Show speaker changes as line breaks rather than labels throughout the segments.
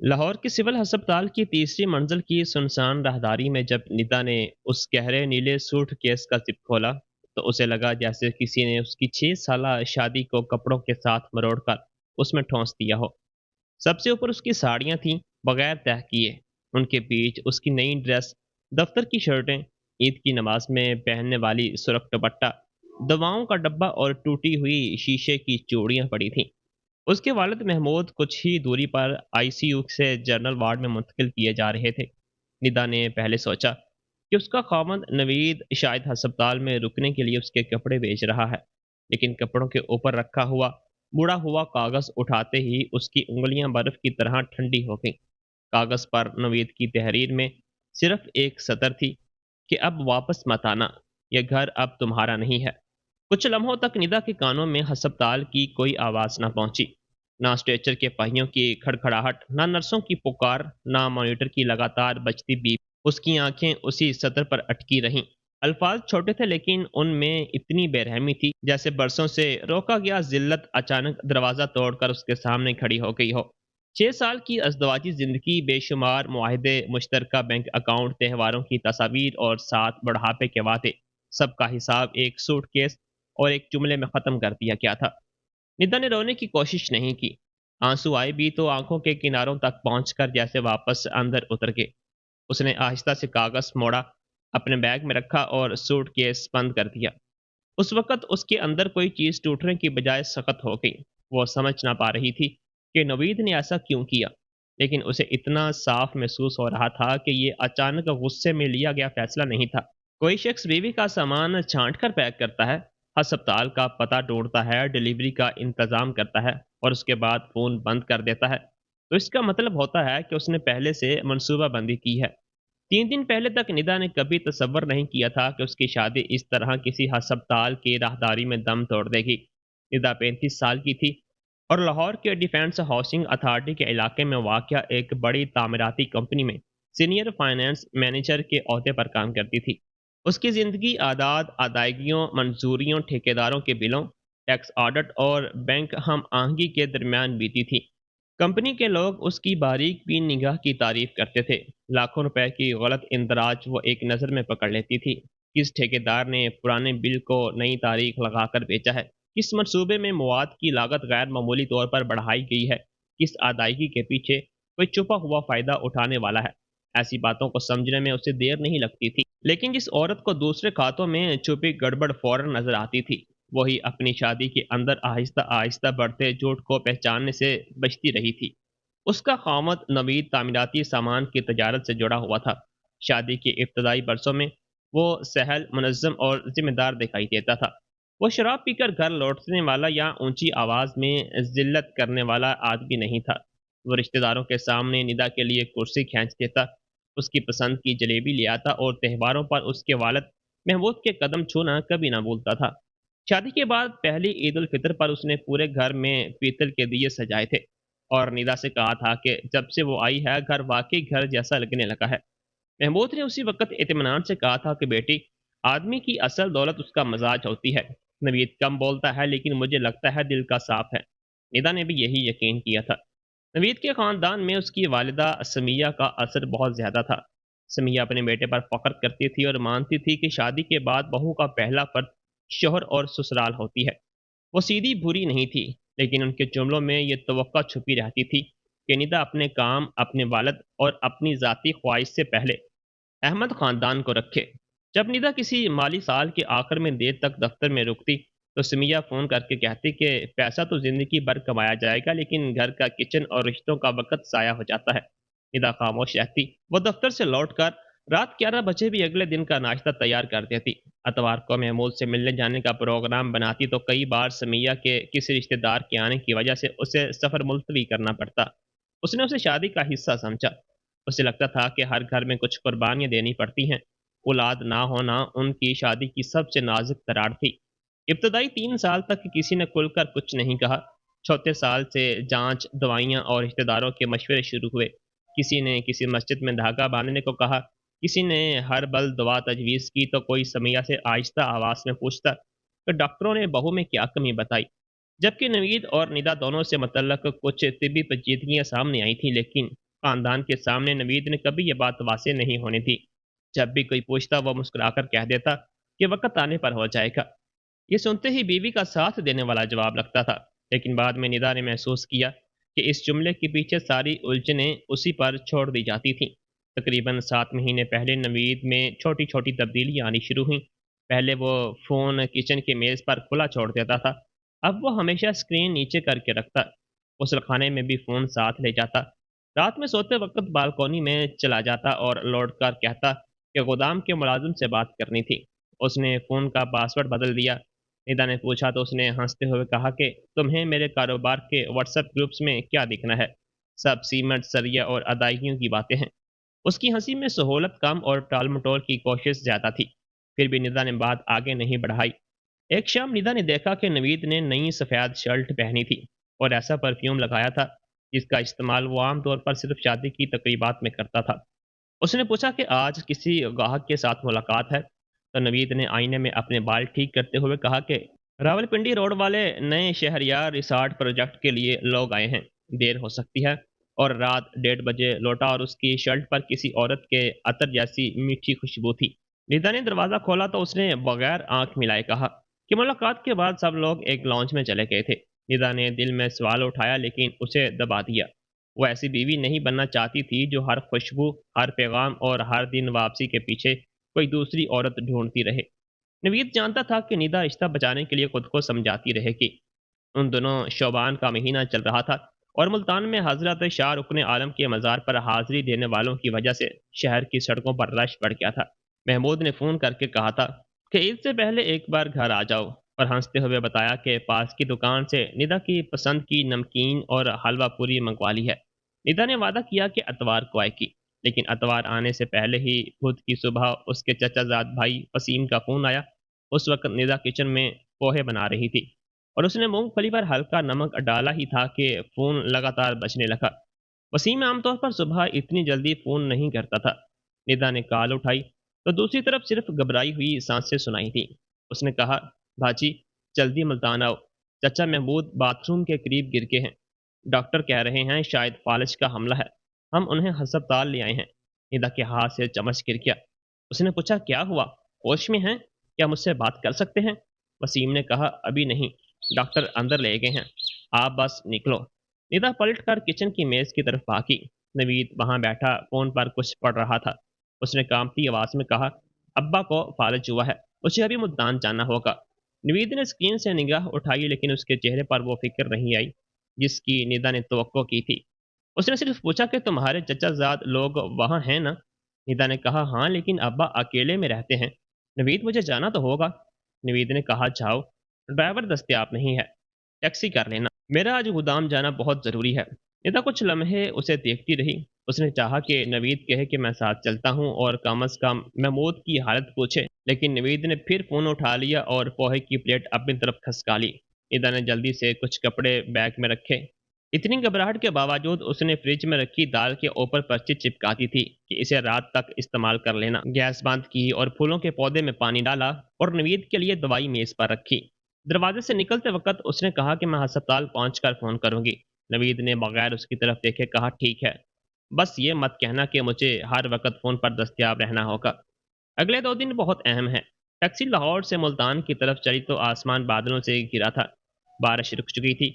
لاہور کے سول ہسپتال کی تیسری منزل کی سنسان راہداری میں جب ندا نے اس گہرے نیلے سوٹ کیس کا زپ کھولا تو اسے لگا جیسے کسی نے اس کی 6 سالہ شادی کو کپڑوں کے ساتھ مروڑ کر اس میں ٹھونس دیا ہو۔ سب سے اوپر اس کی ساڑیاں تھیں، بغیر تہہ کیے، ان کے بیچ اس کی نئی ڈریس، دفتر کی شرٹیں، عید کی نماز میں پہننے والی سرخ دوپٹہ، دواؤں کا ڈبہ اور ٹوٹی ہوئی شیشے کی چوڑیاں پڑی تھیں۔ اس کے والد محمود کچھ ہی دوری پر آئی سی یو سے جنرل وارڈ میں منتقل کیے جا رہے تھے۔ ندا نے پہلے سوچا کہ اس کا خاوند نوید شاید ہسپتال میں رکنے کے لیے اس کے کپڑے بیچ رہا ہے، لیکن کپڑوں کے اوپر رکھا ہوا مڑا ہوا کاغذ اٹھاتے ہی اس کی انگلیاں برف کی طرح ٹھنڈی ہو گئیں۔ کاغذ پر نوید کی تحریر میں صرف ایک سطر تھی کہ اب واپس مت آنا، یہ گھر اب تمہارا نہیں ہے۔ کچھ لمحوں تک ندا کے کانوں میں ہسپتال کی کوئی آواز نہ پہنچی، نہ اسٹریچر کے پہیوں کی کھڑکھڑاہٹ، نہ نرسوں کی پکار، نہ مانیٹر کی لگاتار بجتی بیپ۔ اس کی آنکھیں اسی سطر پر اٹکی رہیں۔ الفاظ چھوٹے تھے لیکن ان میں اتنی بے رحمی تھی جیسے برسوں سے روکا گیا ذلت اچانک دروازہ توڑ کر اس کے سامنے کھڑی ہو گئی ہو۔ 6 سال کی ازدواجی زندگی، بے شمار معاہدے، مشترکہ بینک اکاؤنٹ، تہواروں کی تصاویر اور ساتھ بڑھاپے کے وعدے، سب کا حساب ایک سوٹ کیس اور ایک جملے میں ختم کر دیا گیا تھا۔ ندا نے رونے کی کوشش نہیں کی، آنسو آئے بھی تو آنکھوں کے کناروں تک پہنچ کر جیسے واپس اندر اتر گئے۔ اس نے آہستہ سے کاغذ موڑا، اپنے بیگ میں رکھا اور سوٹ کیس بند کر دیا۔ اس وقت اس کے اندر کوئی چیز ٹوٹنے کی بجائے سخت ہو گئی۔ وہ سمجھ نہ پا رہی تھی کہ نوید نے ایسا کیوں کیا، لیکن اسے اتنا صاف محسوس ہو رہا تھا کہ یہ اچانک غصے میں لیا گیا فیصلہ نہیں تھا۔ کوئی شخص بیوی کا سامان چھانٹ کر پیک کرتا ہے، ہسپتال کا پتہ ڈھونڈتا ہے، ڈلیوری کا انتظام کرتا ہے اور اس کے بعد فون بند کر دیتا ہے، تو اس کا مطلب ہوتا ہے کہ اس نے پہلے سے منصوبہ بندی کی ہے۔ 3 دن پہلے تک ندا نے کبھی تصور نہیں کیا تھا کہ اس کی شادی اس طرح کسی ہسپتال کی راہداری میں دم توڑ دے گی۔ ندا 35 سال کی تھی اور لاہور کے ڈیفینس ہاؤسنگ اتھارٹی کے علاقے میں واقع ایک بڑی تعمیراتی کمپنی میں سینئر فائنانس مینیجر کے عہدے پر کام کرتی تھی۔ اس کی زندگی اعداد، ادائیگیوں، منظوریوں، ٹھیکیداروں کے بلوں، ٹیکس آڈٹ اور بینک ہم آہنگی کے درمیان بیتی تھی۔ کمپنی کے لوگ اس کی باریک بین نگاہ کی تعریف کرتے تھے۔ لاکھوں روپے کی غلط اندراج وہ ایک نظر میں پکڑ لیتی تھی۔ کس ٹھیکیدار نے پرانے بل کو نئی تاریخ لگا کر بیچا ہے، کس منصوبے میں مواد کی لاگت غیر معمولی طور پر بڑھائی گئی ہے، کس ادائیگی کے پیچھے کوئی چھپا ہوا فائدہ اٹھانے والا ہے۔ ایسی باتوں کو سمجھنے میں اسے دیر نہیں لگتی تھی، لیکن جس عورت کو دوسرے کھاتوں میں چھپی گڑبڑ فوراً نظر آتی تھی، وہی اپنی شادی کے اندر آہستہ آہستہ بڑھتے جھوٹ کو پہچاننے سے بچتی رہی تھی۔ اس کا خامد نوید تعمیراتی سامان کی تجارت سے جڑا ہوا تھا۔ شادی کے ابتدائی برسوں میں وہ سہل، منظم اور ذمہ دار دکھائی دیتا تھا۔ وہ شراب پی کر گھر لوٹنے والا یا اونچی آواز میں ذلت کرنے والا آدمی نہیں تھا۔ وہ رشتہ داروں کے سامنے ندا کے لیے کرسی کھینچ دیتا، اس کی پسند کی جلیبی لے آتا اور تہواروں پر اس کے والد محمود کے قدم چھونا کبھی نہ بھولتا تھا۔ شادی کے بعد پہلی عید الفطر پر اس نے پورے گھر میں پیتل کے دیے سجائے تھے اور ندا سے کہا تھا کہ جب سے وہ آئی ہے گھر واقعی گھر جیسا لگنے لگا ہے۔ محمود نے اسی وقت اطمینان سے کہا تھا کہ بیٹی، آدمی کی اصل دولت اس کا مزاج ہوتی ہے۔ نوید کم بولتا ہے لیکن مجھے لگتا ہے دل کا صاف ہے۔ ندا نے بھی یہی یقین کیا تھا۔ نوید کے خاندان میں اس کی والدہ سمیہ کا اثر بہت زیادہ تھا۔ سمیہ اپنے بیٹے پر فخر کرتی تھی اور مانتی تھی کہ شادی کے بعد بہو کا پہلا فرد شوہر اور سسرال ہوتی ہے۔ وہ سیدھی بری نہیں تھی، لیکن ان کے جملوں میں یہ توقع چھپی رہتی تھی کہ ندا اپنے کام، اپنے والد اور اپنی ذاتی خواہش سے پہلے احمد خاندان کو رکھے۔ جب ندا کسی مالی سال کے آخر میں دیر تک دفتر میں رکتی تو سمیہ فون کر کے کہتی کہ پیسہ تو زندگی بھر کمایا جائے گا لیکن گھر کا کچن اور رشتوں کا وقت ضائع ہو جاتا ہے۔ ندا خاموش رہتی۔ وہ دفتر سے لوٹ کر رات 11 بجے بھی اگلے دن کا ناشتہ تیار کر دیتی۔ اتوار کو محمود سے ملنے جانے کا پروگرام بناتی تو کئی بار سمیہ کے کسی رشتہ دار کے آنے کی وجہ سے اسے سفر ملتوی کرنا پڑتا۔ اس نے اسے شادی کا حصہ سمجھا۔ اسے لگتا تھا کہ ہر گھر میں کچھ قربانیاں دینی پڑتی ہیں۔ اولاد نہ ہونا ان کی شادی کی سب سے نازک تراڑ تھی۔ ابتدائی 3 سال تک کسی نے کھل کر کچھ نہیں کہا۔ چوتھے سال سے جانچ، دوائیاں اور رشتہ داروں کے مشورے شروع ہوئے۔ کسی نے کسی مسجد میں دھاگا باندھنے کو کہا، کسی نے ہر بل دعا تجویز کی تو کوئی سمیہ سے آہستہ آواز میں پوچھتا کہ ڈاکٹروں نے بہو میں کیا کمی بتائی۔ جبکہ نوید اور ندا دونوں سے متعلق کچھ طبی پیچیدگیاں سامنے آئی تھیں، لیکن خاندان کے سامنے نوید نے کبھی یہ بات واضح نہیں ہونے دی۔ جب بھی کوئی پوچھتا وہ مسکرا کر کہہ دیتا کہ وقت آنے پر ہو جائے گا۔ یہ سنتے ہی بیوی کا ساتھ دینے والا جواب لگتا تھا، لیکن بعد میں ندا نے محسوس کیا کہ اس جملے کے پیچھے ساری الجھنیں اسی پر چھوڑ دی جاتی تھیں۔ تقریباً 7 مہینے پہلے نوید میں چھوٹی چھوٹی تبدیلیاں آنی شروع ہوئیں۔ پہلے وہ فون کچن کے میز پر کھلا چھوڑ دیتا تھا، اب وہ ہمیشہ اسکرین نیچے کر کے رکھتا۔ غسل خانے میں بھی فون ساتھ لے جاتا۔ رات میں سوتے وقت بالکونی میں چلا جاتا اور لوٹ کر کہتا کہ گودام کے ملازم سے بات کرنی تھی۔ اس نے فون کا پاسورڈ بدل دیا۔ ندا نے پوچھا تو اس نے ہنستے ہوئے کہا کہ تمہیں میرے کاروبار کے واٹس ایپ گروپس میں کیا دکھنا ہے؟ سب سیمنٹ، سریا اور ادائیگیوں کی باتیں ہیں۔ اس کی ہنسی میں سہولت کم اور ٹال مٹول کی کوشش زیادہ تھی۔ پھر بھی ندا نے بات آگے نہیں بڑھائی۔ ایک شام ندا نے دیکھا کہ نوید نے نئی سفید شرٹ پہنی تھی اور ایسا پرفیوم لگایا تھا جس کا استعمال وہ عام طور پر صرف شادی کی تقریبات میں کرتا تھا۔ اس نے پوچھا کہ آج کسی گاہک کے ساتھ ملاقات ہے؟ تو نوید نے آئینے میں اپنے بال ٹھیک کرتے ہوئے کہا کہ راولپنڈی روڈ والے نئے شہریار ریسارٹ پروجیکٹ کے لیے لوگ آئے ہیں، دیر ہو سکتی ہے۔ اور رات 1:30 لوٹا اور اس کی شرٹ پر کسی عورت کے عطر جیسی میٹھی خوشبو تھی۔ ندا نے دروازہ کھولا تو اس نے بغیر آنکھ ملائے کہا کہ ملاقات کے بعد سب لوگ ایک لانچ میں چلے گئے تھے۔ ندا نے دل میں سوال اٹھایا لیکن اسے دبا دیا۔ وہ ایسی بیوی نہیں بننا چاہتی تھی جو ہر خوشبو، ہر پیغام اور ہر دن واپسی کے پیچھے کوئی دوسری عورت ڈھونڈتی رہے۔ نوید جانتا تھا کہ ندا رشتہ بچانے کے لیے خود کو سمجھاتی رہے گی۔ ان دنوں شوبان کا مہینہ چل رہا تھا اور ملتان میں حضرت شاہ رکن عالم کے مزار پر حاضری دینے والوں کی وجہ سے شہر کی سڑکوں پر رش بڑھ گیا تھا۔ محمود نے فون کر کے کہا تھا کہ عید سے پہلے ایک بار گھر آ جاؤ، اور ہنستے ہوئے بتایا کہ پاس کی دکان سے ندا کی پسند کی نمکین اور حلوہ پوری منگوا لی ہے۔ ندا نے وعدہ کیا کہ اتوار کو آئے گی، لیکن اتوار آنے سے پہلے ہی بدھ کی صبح اس کے چچا زاد بھائی وسیم کا فون آیا۔ اس وقت ندا کچن میں پوہے بنا رہی تھی اور اس نے مونگ پھلی پر ہلکا نمک ڈالا ہی تھا کہ فون لگاتار بجنے لگا۔ وسیم عام طور پر صبح اتنی جلدی فون نہیں کرتا تھا۔ ندا نے کال اٹھائی تو دوسری طرف صرف گھبرائی ہوئی سانسیں سنائی تھی۔ اس نے کہا، بھاجی جلدی ملتان آؤ، چچا محمود باتھ روم کے قریب گر کے ہیں، ڈاکٹر کہہ رہے ہیں شاید فالج کا حملہ ہے، ہم انہیں ہسپتال لے آئے ہیں۔ ندا کے ہاتھ سے چمچ گر گیا۔ اس نے پوچھا کیا ہوا، ہوش میں ہیں، کیا مجھ سے بات کر سکتے ہیں؟ وسیم نے کہا ابھی نہیں، ڈاکٹر اندر لے گئے ہیں، آپ بس نکلو۔ ندا پلٹ کر کچن کی میز کی طرف بھاگی۔ نوید وہاں بیٹھا فون پر کچھ پڑھ رہا تھا۔ اس نے کانپتی آواز میں کہا، ابا کو فالج ہوا ہے، اسے ابھی ملتان جانا ہوگا۔ نوید نے اسکرین سے نگاہ اٹھائی لیکن اس کے چہرے پر وہ فکر نہیں آئی جس کی ندا نے توقع کی تھی۔ اس نے صرف پوچھا کہ تمہارے چچا زاد لوگ وہاں ہیں نا؟ ندا نے کہا ہاں، لیکن ابا اکیلے میں رہتے ہیں۔ نوید مجھے جانا تو ہوگا۔ نوید نے کہا جاؤ، ڈرائیور دستیاب نہیں ہے، ٹیکسی کر لینا، میرا آج گودام جانا بہت ضروری ہے۔ ندا کچھ لمحے اسے دیکھتی رہی۔ اس نے چاہا کہ نوید کہے کہ میں ساتھ چلتا ہوں اور کم از کم محمود کی حالت پوچھے، لیکن نوید نے پھر فون اٹھا لیا اور پوہے کی پلیٹ اپنی طرف کھسکا لی۔ ندا نے جلدی سے کچھ کپڑے بیگ میں رکھے۔ اتنی گھبراہٹ کے باوجود اس نے فریج میں رکھی دال کے اوپر پرچی چپکاتی تھی کہ اسے رات تک استعمال کر لینا۔ گیس بند کی اور پھولوں کے پودے میں پانی ڈالا اور نوید کے لیے دوائی میز پر رکھی۔ دروازے سے نکلتے وقت اس نے کہا کہ میں ہسپتال پہنچ کر فون کروں گی۔ نوید نے بغیر اس کی طرف دیکھے کہا ٹھیک ہے، بس یہ مت کہنا کہ مجھے ہر وقت فون پر دستیاب رہنا ہوگا۔ اگلے 2 دن بہت اہم ہیں۔ ٹیکسی لاہور سے ملتان کی طرف چلی تو آسمان بادلوں سے گھرا تھا۔ بارش رک چکی تھی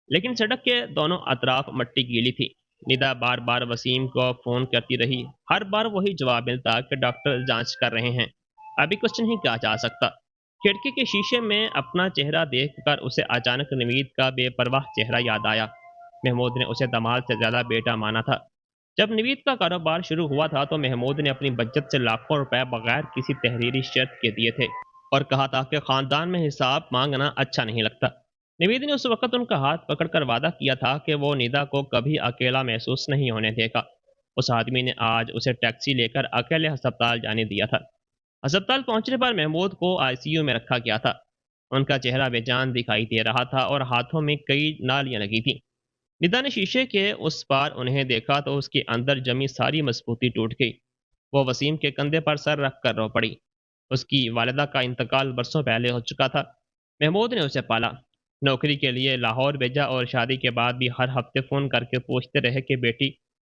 لیکن سڑک کے دونوں اطراف مٹی گیلی تھی۔ ندا بار بار وسیم کو فون کرتی رہی، ہر بار وہی جواب ملتا کہ ڈاکٹر جانچ کر رہے ہیں، ابھی کچھ نہیں کہا جا سکتا۔ کھڑکی کے شیشے میں اپنا چہرہ دیکھ کر اسے اچانک نوید کا بے پرواہ چہرہ یاد آیا۔ محمود نے اسے دماد سے زیادہ بیٹا مانا تھا۔ جب نوید کا کاروبار شروع ہوا تھا تو محمود نے اپنی بچت سے لاکھوں روپے بغیر کسی تحریری شرط کے دیے تھے اور کہا تھا کہ خاندان میں حساب مانگنا اچھا نہیں لگتا۔ نوید نے اس وقت ان کا ہاتھ پکڑ کر وعدہ کیا تھا کہ وہ ندا کو کبھی اکیلا محسوس نہیں ہونے دے گا۔ اس آدمی نے آج اسے ٹیکسی لے کر اکیلے ہسپتال جانے دیا تھا۔ ہسپتال پہنچنے پر محمود کو آئی سی یو میں رکھا گیا تھا۔ ان کا چہرہ بے جان دکھائی دے رہا تھا اور ہاتھوں میں کئی نالیاں لگی تھیں۔ ندا نے شیشے کے اس پار انہیں دیکھا تو اس کے اندر جمی ساری مضبوطی ٹوٹ گئی۔ وہ وسیم کے کندھے پر سر رکھ کر رو پڑی۔ اس کی والدہ کا انتقال برسوں پہلے ہو چکا تھا۔ محمود نے اسے پالا، نوکری کے لیے لاہور بھیجا اور شادی کے بعد بھی ہر ہفتے فون کر کے پوچھتے رہے کہ بیٹی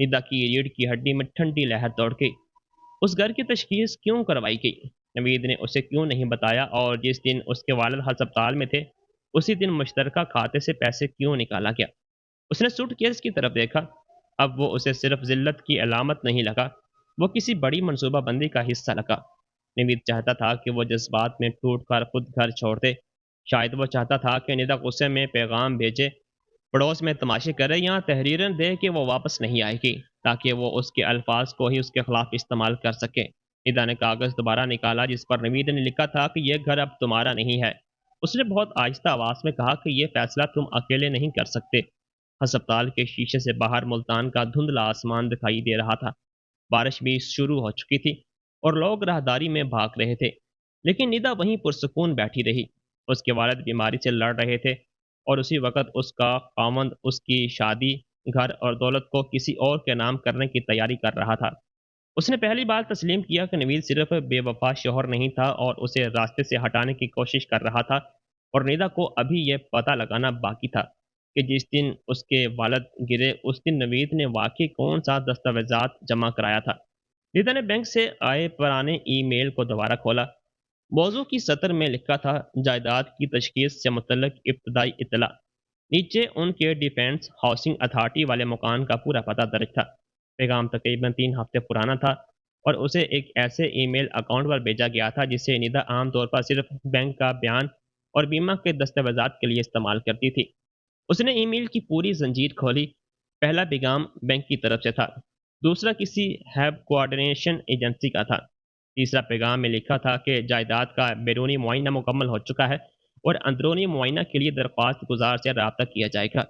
ندا کی ریڑھ کی ہڈی میں ٹھنڈی لہر دوڑ گئی۔ اس گھر کی تشخیص کیوں کروائی گئی؟ نوید نے اسے کیوں نہیں بتایا؟ اور جس دن اس کے والد ہسپتال میں تھے اسی دن مشترکہ کھاتے سے پیسے کیوں نکالا گیا؟ اس نے سوٹ کیس کی طرف دیکھا۔ اب وہ اسے صرف ذلت کی علامت نہیں لگا، وہ کسی بڑی منصوبہ بندی کا حصہ لگا۔ نوید چاہتا تھا کہ وہ جذبات میں ٹوٹ کر خود گھر چھوڑ دے۔ شاید وہ چاہتا تھا کہ ندا غصے میں پیغام بھیجے، پڑوس میں تماشے کرے یا تحریریں دے کہ وہ واپس نہیں آئے گی، تاکہ وہ اس کے الفاظ کو ہی اس کے خلاف استعمال کر سکے۔ ندا نے کاغذ دوبارہ نکالا جس پر نوید نے لکھا تھا کہ یہ گھر اب تمہارا نہیں ہے۔ اس نے بہت آہستہ آواز میں کہا کہ یہ فیصلہ تم اکیلے نہیں کر سکتے۔ ہسپتال کے شیشے سے باہر ملتان کا دھندلا آسمان دکھائی دے رہا تھا۔ بارش بھی شروع ہو چکی تھی اور لوگ راہداری میں بھاگ رہے تھے، لیکن ندا وہیں پرسکون بیٹھی رہی۔ اس کے والد بیماری سے لڑ رہے تھے اور اسی وقت اس کا خاوند اس کی شادی، گھر اور دولت کو کسی اور کے نام کرنے کی تیاری کر رہا تھا۔ اس نے پہلی بار تسلیم کیا کہ نوید صرف بے وفا شوہر نہیں تھا اور اسے راستے سے ہٹانے کی کوشش کر رہا تھا، اور نیدا کو ابھی یہ پتہ لگانا باقی تھا کہ جس دن اس کے والد گرے اس دن نوید نے واقعی کون سا دستاویزات جمع کرایا تھا۔ نیدا نے بینک سے آئے پرانے ای میل کو دوبارہ کھولا۔ موضوع کی سطر میں لکھا تھا جائیداد کی تشخیص سے متعلق ابتدائی اطلاع۔ نیچے ان کے ڈیفینس ہاؤسنگ اتھارٹی والے مکان کا پورا پتہ درج تھا۔ پیغام تقریباً 3 ہفتے پرانا تھا اور اسے ایک ایسے ای میل اکاؤنٹ پر بھیجا گیا تھا جسے ندا عام طور پر صرف بینک کا بیان اور بیمہ کے دستاویزات کے لیے استعمال کرتی تھی۔ اس نے ای میل کی پوری زنجیر کھولی۔ پہلا پیغام بینک کی طرف سے تھا، دوسرا کسی ہیب کوآرڈینیشن ایجنسی کا تھا، تیسرا پیغام میں لکھا تھا کہ جائیداد کا بیرونی معائنہ مکمل ہو چکا ہے اور اندرونی معائنہ کے لیے درخواست گزار سے رابطہ کیا جائے گا۔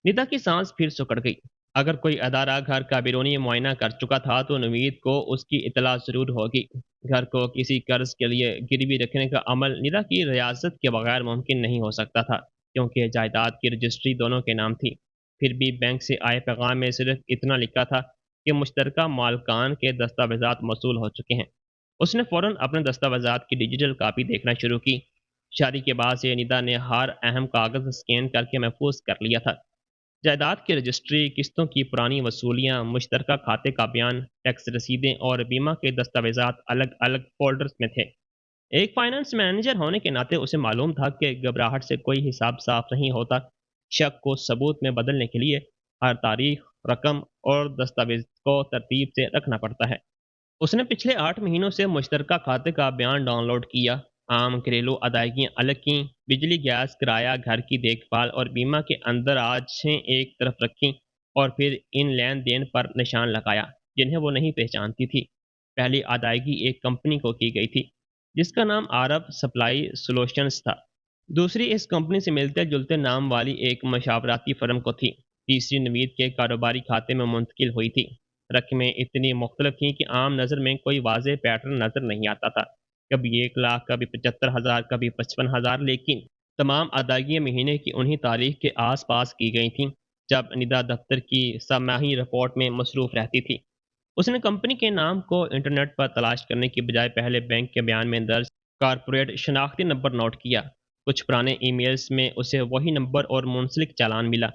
ندا کی سانس پھر سکڑ گئی۔ اگر کوئی ادارہ گھر کا بیرونی معائنہ کر چکا تھا تو نوید کو اس کی اطلاع ضرور ہوگی۔ گھر کو کسی قرض کے لیے گروی رکھنے کا عمل ندا کی ریاست کے بغیر ممکن نہیں ہو سکتا تھا، کیونکہ جائیداد کی رجسٹری دونوں کے نام تھی۔ پھر بھی بینک سے آئے پیغام میں صرف اتنا لکھا تھا کہ مشترکہ مالکان کے دستاویزات موصول ہو چکے ہیں۔ اس نے فوراً اپنے دستاویزات کی ڈیجیٹل کاپی دیکھنا شروع کی۔ شادی کے بعد سے ندا نے ہر اہم کاغذ اسکین کر کے محفوظ کر لیا تھا۔ جائیداد کی رجسٹری، قسطوں کی پرانی وصولیاں، مشترکہ کھاتے کا بیان، ٹیکس رسیدیں اور بیمہ کے دستاویزات الگ الگ فولڈرز میں تھے۔ ایک فائنانس مینیجر ہونے کے ناطے اسے معلوم تھا کہ گھبراہٹ سے کوئی حساب صاف نہیں ہوتا۔ شک کو ثبوت میں بدلنے کے لیے ہر تاریخ، رقم اور دستاویز کو ترتیب سے رکھنا پڑتا ہے۔ اس نے پچھلے 8 مہینوں سے مشترکہ کھاتے کا بیان ڈاؤن لوڈ کیا، عام گھریلو ادائیگیاں الگ کیں، بجلی گیس کرایہ، گھر کی دیکھ بھال اور بیمہ کے اندر آجیں ایک طرف رکھیں، اور پھر ان لین دین پر نشان لگایا جنہیں وہ نہیں پہچانتی تھی۔ پہلی ادائیگی ایک کمپنی کو کی گئی تھی جس کا نام عرب سپلائی سولوشنز تھا، دوسری اس کمپنی سے ملتے جلتے نام والی ایک مشاورتی فرم کو تھی، تیسری نوید کے کاروباری کھاتے میں منتقل ہوئی تھی۔ رقمیں اتنی مختلف تھیں کہ عام نظر میں کوئی واضح پیٹرن نظر نہیں آتا تھا، کبھی 1 لاکھ، کبھی 75,000، کبھی 55,000، لیکن تمام ادائیگیاں مہینے کی انہی تاریخ کے آس پاس کی گئی تھیں جب ندا دفتر کی سہ ماہی رپورٹ میں مصروف رہتی تھی۔ اس نے کمپنی کے نام کو انٹرنیٹ پر تلاش کرنے کی بجائے پہلے بینک کے بیان میں درج کارپوریٹ شناختی نمبر نوٹ کیا۔ کچھ پرانے ای میلز میں اسے وہی نمبر اور منسلک چالان ملا،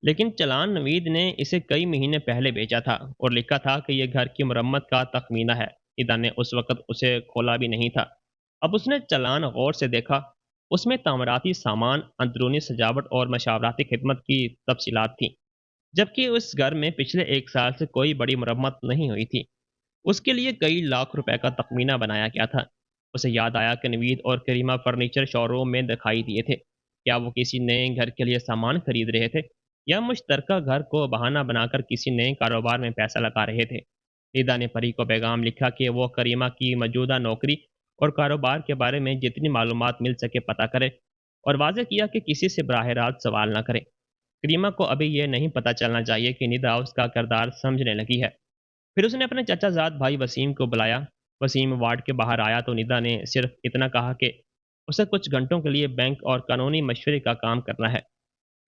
لیکن چالان نوید نے اسے کئی مہینے پہلے بھیجا تھا اور لکھا تھا کہ یہ گھر کی مرمت کا تخمینہ ہے۔ ندا نے اس وقت اسے کھولا بھی نہیں تھا۔ اب اس نے چالان غور سے دیکھا۔ اس میں تعمیراتی سامان، اندرونی سجاوٹ اور مشاورتی خدمت کی تفصیلات تھیں، جبکہ اس گھر میں پچھلے 1 سال سے کوئی بڑی مرمت نہیں ہوئی تھی۔ اس کے لیے کئی لاکھ روپے کا تخمینہ بنایا گیا تھا۔ اسے یاد آیا کہ نوید اور کریمہ فرنیچر شو روم میں دکھائی دیے تھے۔ کیا وہ کسی نئے گھر کے لیے سامان خرید رہے تھے یا مشترکہ گھر کو بہانہ بنا کر کسی نئے کاروبار میں پیسہ لگا رہے تھے؟ ندا نے پری کو پیغام لکھا کہ وہ کریمہ کی موجودہ نوکری اور کاروبار کے بارے میں جتنی معلومات مل سکے پتہ کرے، اور واضح کیا کہ کسی سے براہ راست سوال نہ کرے۔ کریمہ کو ابھی یہ نہیں پتہ چلنا چاہیے کہ ندا اس کا کردار سمجھنے لگی ہے۔ پھر اس نے اپنے چچا زاد بھائی وسیم کو بلایا۔ وسیم وارڈ کے باہر آیا تو ندا نے صرف اتنا کہا کہ اسے کچھ گھنٹوں کے لیے بینک اور قانونی مشورے کا کام کرنا ہے۔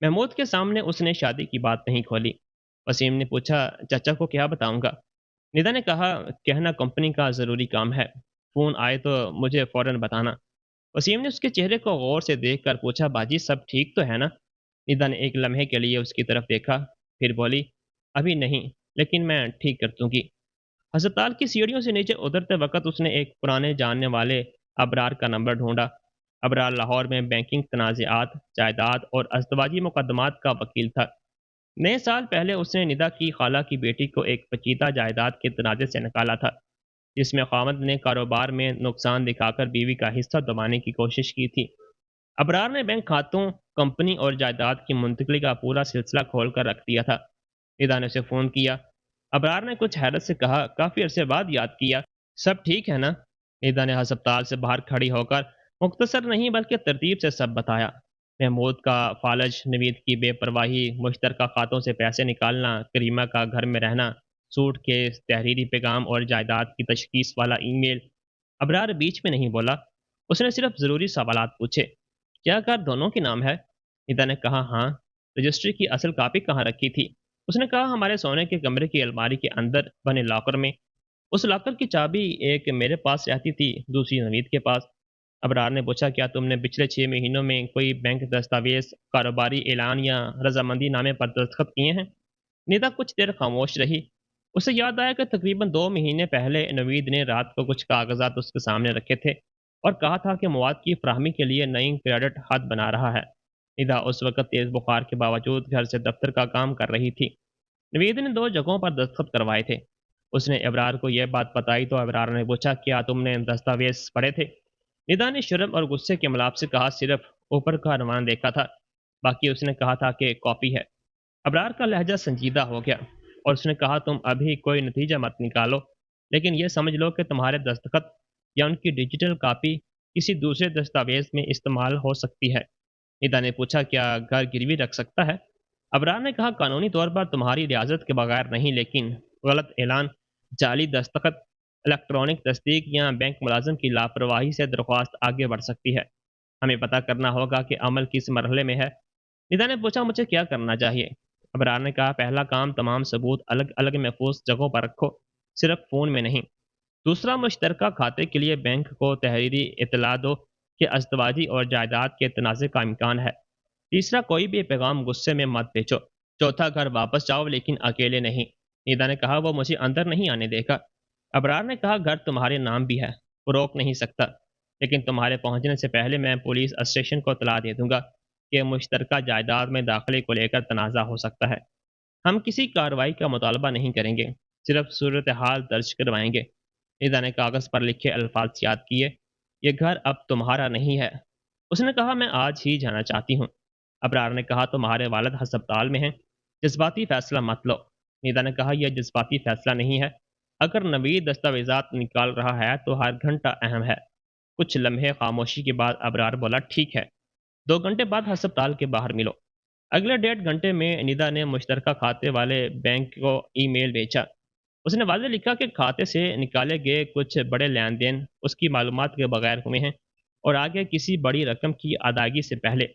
محمود کے سامنے اس نے شادی کی بات نہیں کھولی۔ وسیم نے پوچھا، چچا کو کیا بتاؤں گا؟ ندا نے کہا، کہنا کمپنی کا ضروری کام ہے، فون آئے تو مجھے فوراً بتانا۔ وسیم نے اس کے چہرے کو غور سے دیکھ کر پوچھا، باجی سب ٹھیک تو ہے نا؟ ندا نے ایک لمحے کے لیے اس کی طرف دیکھا، پھر بولی، ابھی نہیں، لیکن میں ٹھیک کر دوں گی۔ ہسپتال کی سیڑھیوں سے نیچے اترتے وقت اس نے ایک پرانے جاننے والے ابرار کا نمبر ڈھونڈا۔ ابرار لاہور میں بینکنگ تنازعات، جائیداد اور ازدواجی مقدمات کا وکیل تھا۔ نئے سال پہلے اس نے ندا کی خالہ کی بیٹی کو ایک پیچیدہ جائیداد کے تنازع سے نکالا تھا، جس میں خاوند نے کاروبار میں نقصان دکھا کر بیوی کا حصہ دبانے کی کوشش کی تھی۔ ابرار نے بینک کھاتوں، کمپنی اور جائیداد کی منتقلی کا پورا سلسلہ کھول کر رکھ دیا تھا۔ ندا نے اسے فون کیا۔ ابرار نے کچھ حیرت سے کہا، کافی عرصے بعد یاد کیا، سب ٹھیک ہے نا؟ ندا نے ہسپتال سے باہر کھڑی ہو کر مختصر نہیں بلکہ ترتیب سے سب بتایا۔ محمود کا فالج، نوید کی بے پرواہی، مشترکہ کھاتوں سے پیسے نکالنا، کریمہ کا گھر میں رہنا، سوٹ کیس، تحریری پیغام اور جائیداد کی تشخیص والا ای میل۔ ابرار بیچ میں نہیں بولا، اس نے صرف ضروری سوالات پوچھے۔ کیا کار دونوں کے نام ہے؟ ندا نے کہا ہاں۔ رجسٹری کی اصل کاپی کہاں رکھی تھی؟ اس نے کہا ہمارے سونے کے کمرے کی الماری کے اندر بنے لاکر میں۔ اس لاکر کی چابی ایک میرے پاس رہتی تھی، دوسری نوید کے پاس۔ ابرار نے پوچھا، کیا تم نے پچھلے 6 مہینوں میں کوئی بینک دستاویز، کاروباری اعلان یا رضامندی نامے پر دستخط کیے ہیں؟ ندا کچھ دیر خاموش رہی۔ اسے یاد آیا کہ تقریباً 2 مہینے پہلے نوید نے رات کو کچھ کاغذات اس کے سامنے رکھے تھے اور کہا تھا کہ مواد کی فراہمی کے لیے نئی کریڈٹ حد بنا رہا ہے۔ ندا اس وقت تیز بخار کے باوجود گھر سے دفتر کا کام کر رہی تھی۔ نوید نے 2 جگہوں پر دستخط کروائے تھے۔ اس نے ابرار کو یہ بات بتائی تو ابرار نے پوچھا، کیا تم نے دستاویز پڑھے تھے؟ ندا نے شرم اور غصے کے ملاب سے کہا، صرف اوپر کا عنوان دیکھا تھا، باقی اس نے کہا تھا کہ کاپی ہے۔ ابرار کا لہجہ سنجیدہ ہو گیا اور اس نے کہا، تم ابھی کوئی نتیجہ مت نکالو، لیکن یہ سمجھ لو کہ تمہارے دستخط یا ان کی ڈیجیٹل کاپی کسی دوسرے دستاویز میں استعمال ہو سکتی ہے۔ ندا نے پوچھا، کیا گھر گروی رکھ سکتا ہے؟ ابرار نے کہا، قانونی طور پر تمہاری ریاضت کے بغیر نہیں، لیکن غلط اعلان، جعلی دستخط، الیکٹرانک تصدیق یا بینک ملازم کی لاپرواہی سے درخواست آگے بڑھ سکتی ہے۔ ہمیں پتہ کرنا ہوگا کہ عمل کس مرحلے میں ہے۔ ندا نے پوچھا، مجھے کیا کرنا چاہیے؟ ابرار نے کہا، پہلا کام، تمام ثبوت الگ الگ محفوظ جگہوں پر رکھو، صرف فون میں نہیں۔ دوسرا، مشترکہ کھاتے کے لیے بینک کو تحریری اطلاع دو کہ ازدواجی اور جائیداد کے تنازع کا امکان ہے۔ تیسرا، کوئی بھی پیغام غصے میں مت بیچو۔ چوتھا، گھر واپس جاؤ لیکن اکیلے نہیں۔ ندا نے کہا، وہ مجھے اندر نہیں آنے دے گا۔ ابرار نے کہا، گھر تمہارے نام بھی ہے، وہ روک نہیں سکتا، لیکن تمہارے پہنچنے سے پہلے میں پولیس اسٹیشن کو اطلاع دے دوں گا کہ مشترکہ جائیداد میں داخلے کو لے کر تنازع ہو سکتا ہے۔ ہم کسی کارروائی کا مطالبہ نہیں کریں گے، صرف صورتحال درج کروائیں گے۔ ندا نے کاغذ پر لکھے الفاظ یاد کیے، یہ گھر اب تمہارا نہیں ہے۔ اس نے کہا، میں آج ہی جانا چاہتی ہوں۔ ابرار نے کہا، تمہارے والد ہسپتال میں ہیں، جذباتی فیصلہ مت لو۔ ندا نے کہا، یہ جذباتی فیصلہ نہیں ہے، اگر نوید دستاویزات نکال رہا ہے تو ہر گھنٹہ اہم ہے۔ کچھ لمحے خاموشی کے بعد ابرار بولا، ٹھیک ہے، 2 گھنٹے بعد ہسپتال کے باہر ملو۔ اگلے 1.5 گھنٹے میں ندا نے مشترکہ کھاتے والے بینک کو ای میل بھیجا۔ اس نے واضح لکھا کہ کھاتے سے نکالے گئے کچھ بڑے لین دین اس کی معلومات کے بغیر ہوئے ہیں اور آگے کسی بڑی رقم کی ادائیگی سے پہلے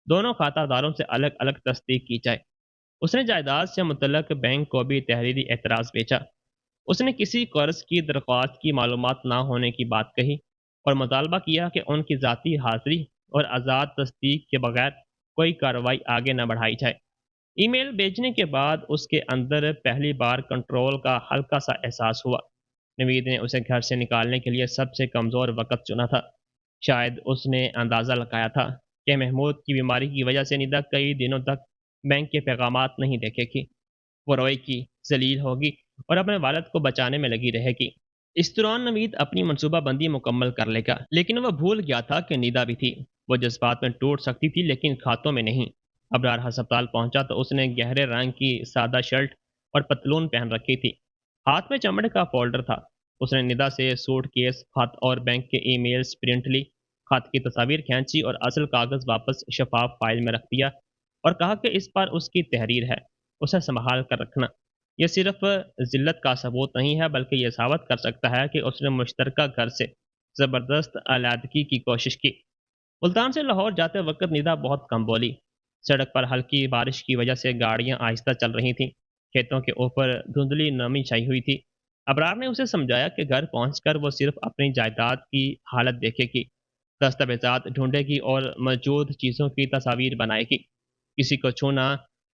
دونوں کھاتہ داروں سے الگ الگ تصدیق کی جائے۔ اس نے جائیداد سے متعلق بینک کو بھی تحریری اعتراض بھیجا۔ اس نے کسی قرض کی درخواست کی معلومات نہ ہونے کی بات کہی اور مطالبہ کیا کہ ان کی ذاتی حاضری اور آزاد تصدیق کے بغیر کوئی کارروائی آگے نہ بڑھائی جائے۔ ای میل بھیجنے کے بعد اس کے اندر پہلی بار کنٹرول کا ہلکا سا احساس ہوا۔ نوید نے اسے گھر سے نکالنے کے لیے سب سے کمزور وقت چنا تھا۔ شاید اس نے اندازہ لگایا تھا کہ محمود کی بیماری کی وجہ سے ندا کئی دنوں تک بینک کے پیغامات نہیں دیکھے گی۔ وہ روئے گی، ذلیل ہوگی اور اپنے والد کو بچانے میں لگی رہے گی۔ اس دوران نوید اپنی منصوبہ بندی مکمل کر لے گا، لیکن وہ بھول گیا تھا کہ ندا بھی تھی۔ وہ جذبات میں ٹوٹ سکتی تھی لیکن کھاتوں میں نہیں۔ ابرار ہسپتال پہنچا تو اس نے گہرے رنگ کی سادہ شرٹ اور پتلون پہن رکھی تھی، ہاتھ میں چمڑے کا فولڈر تھا۔ اس نے ندا سے سوٹ کیس، خط اور بینک کے ای میلز پرنٹ لی، خط کی تصاویر کھینچی اور اصل کاغذ واپس شفاف فائل میں رکھ دیا اور کہا کہ اس پر اس کی تحریر ہے، اسے سنبھال کر رکھنا۔ یہ صرف ذلت کا ثبوت نہیں ہے بلکہ یہ ثابت کر سکتا ہے کہ اس نے مشترکہ گھر سے زبردست علیحدگی کی کوشش کی۔ ملتان سے لاہور جاتے وقت ندا بہت کم بولی۔ سڑک پر ہلکی بارش کی وجہ سے گاڑیاں آہستہ چل رہی تھیں، کھیتوں کے اوپر دھندلی نمی چھائی ہوئی تھی۔ ابرار نے اسے سمجھایا کہ گھر پہنچ کر وہ صرف اپنی جائیداد کی حالت دیکھے گی، دستاویزات ڈھونڈے گی اور موجود چیزوں کی تصاویر بنائے گی۔ کسی کو چھونا،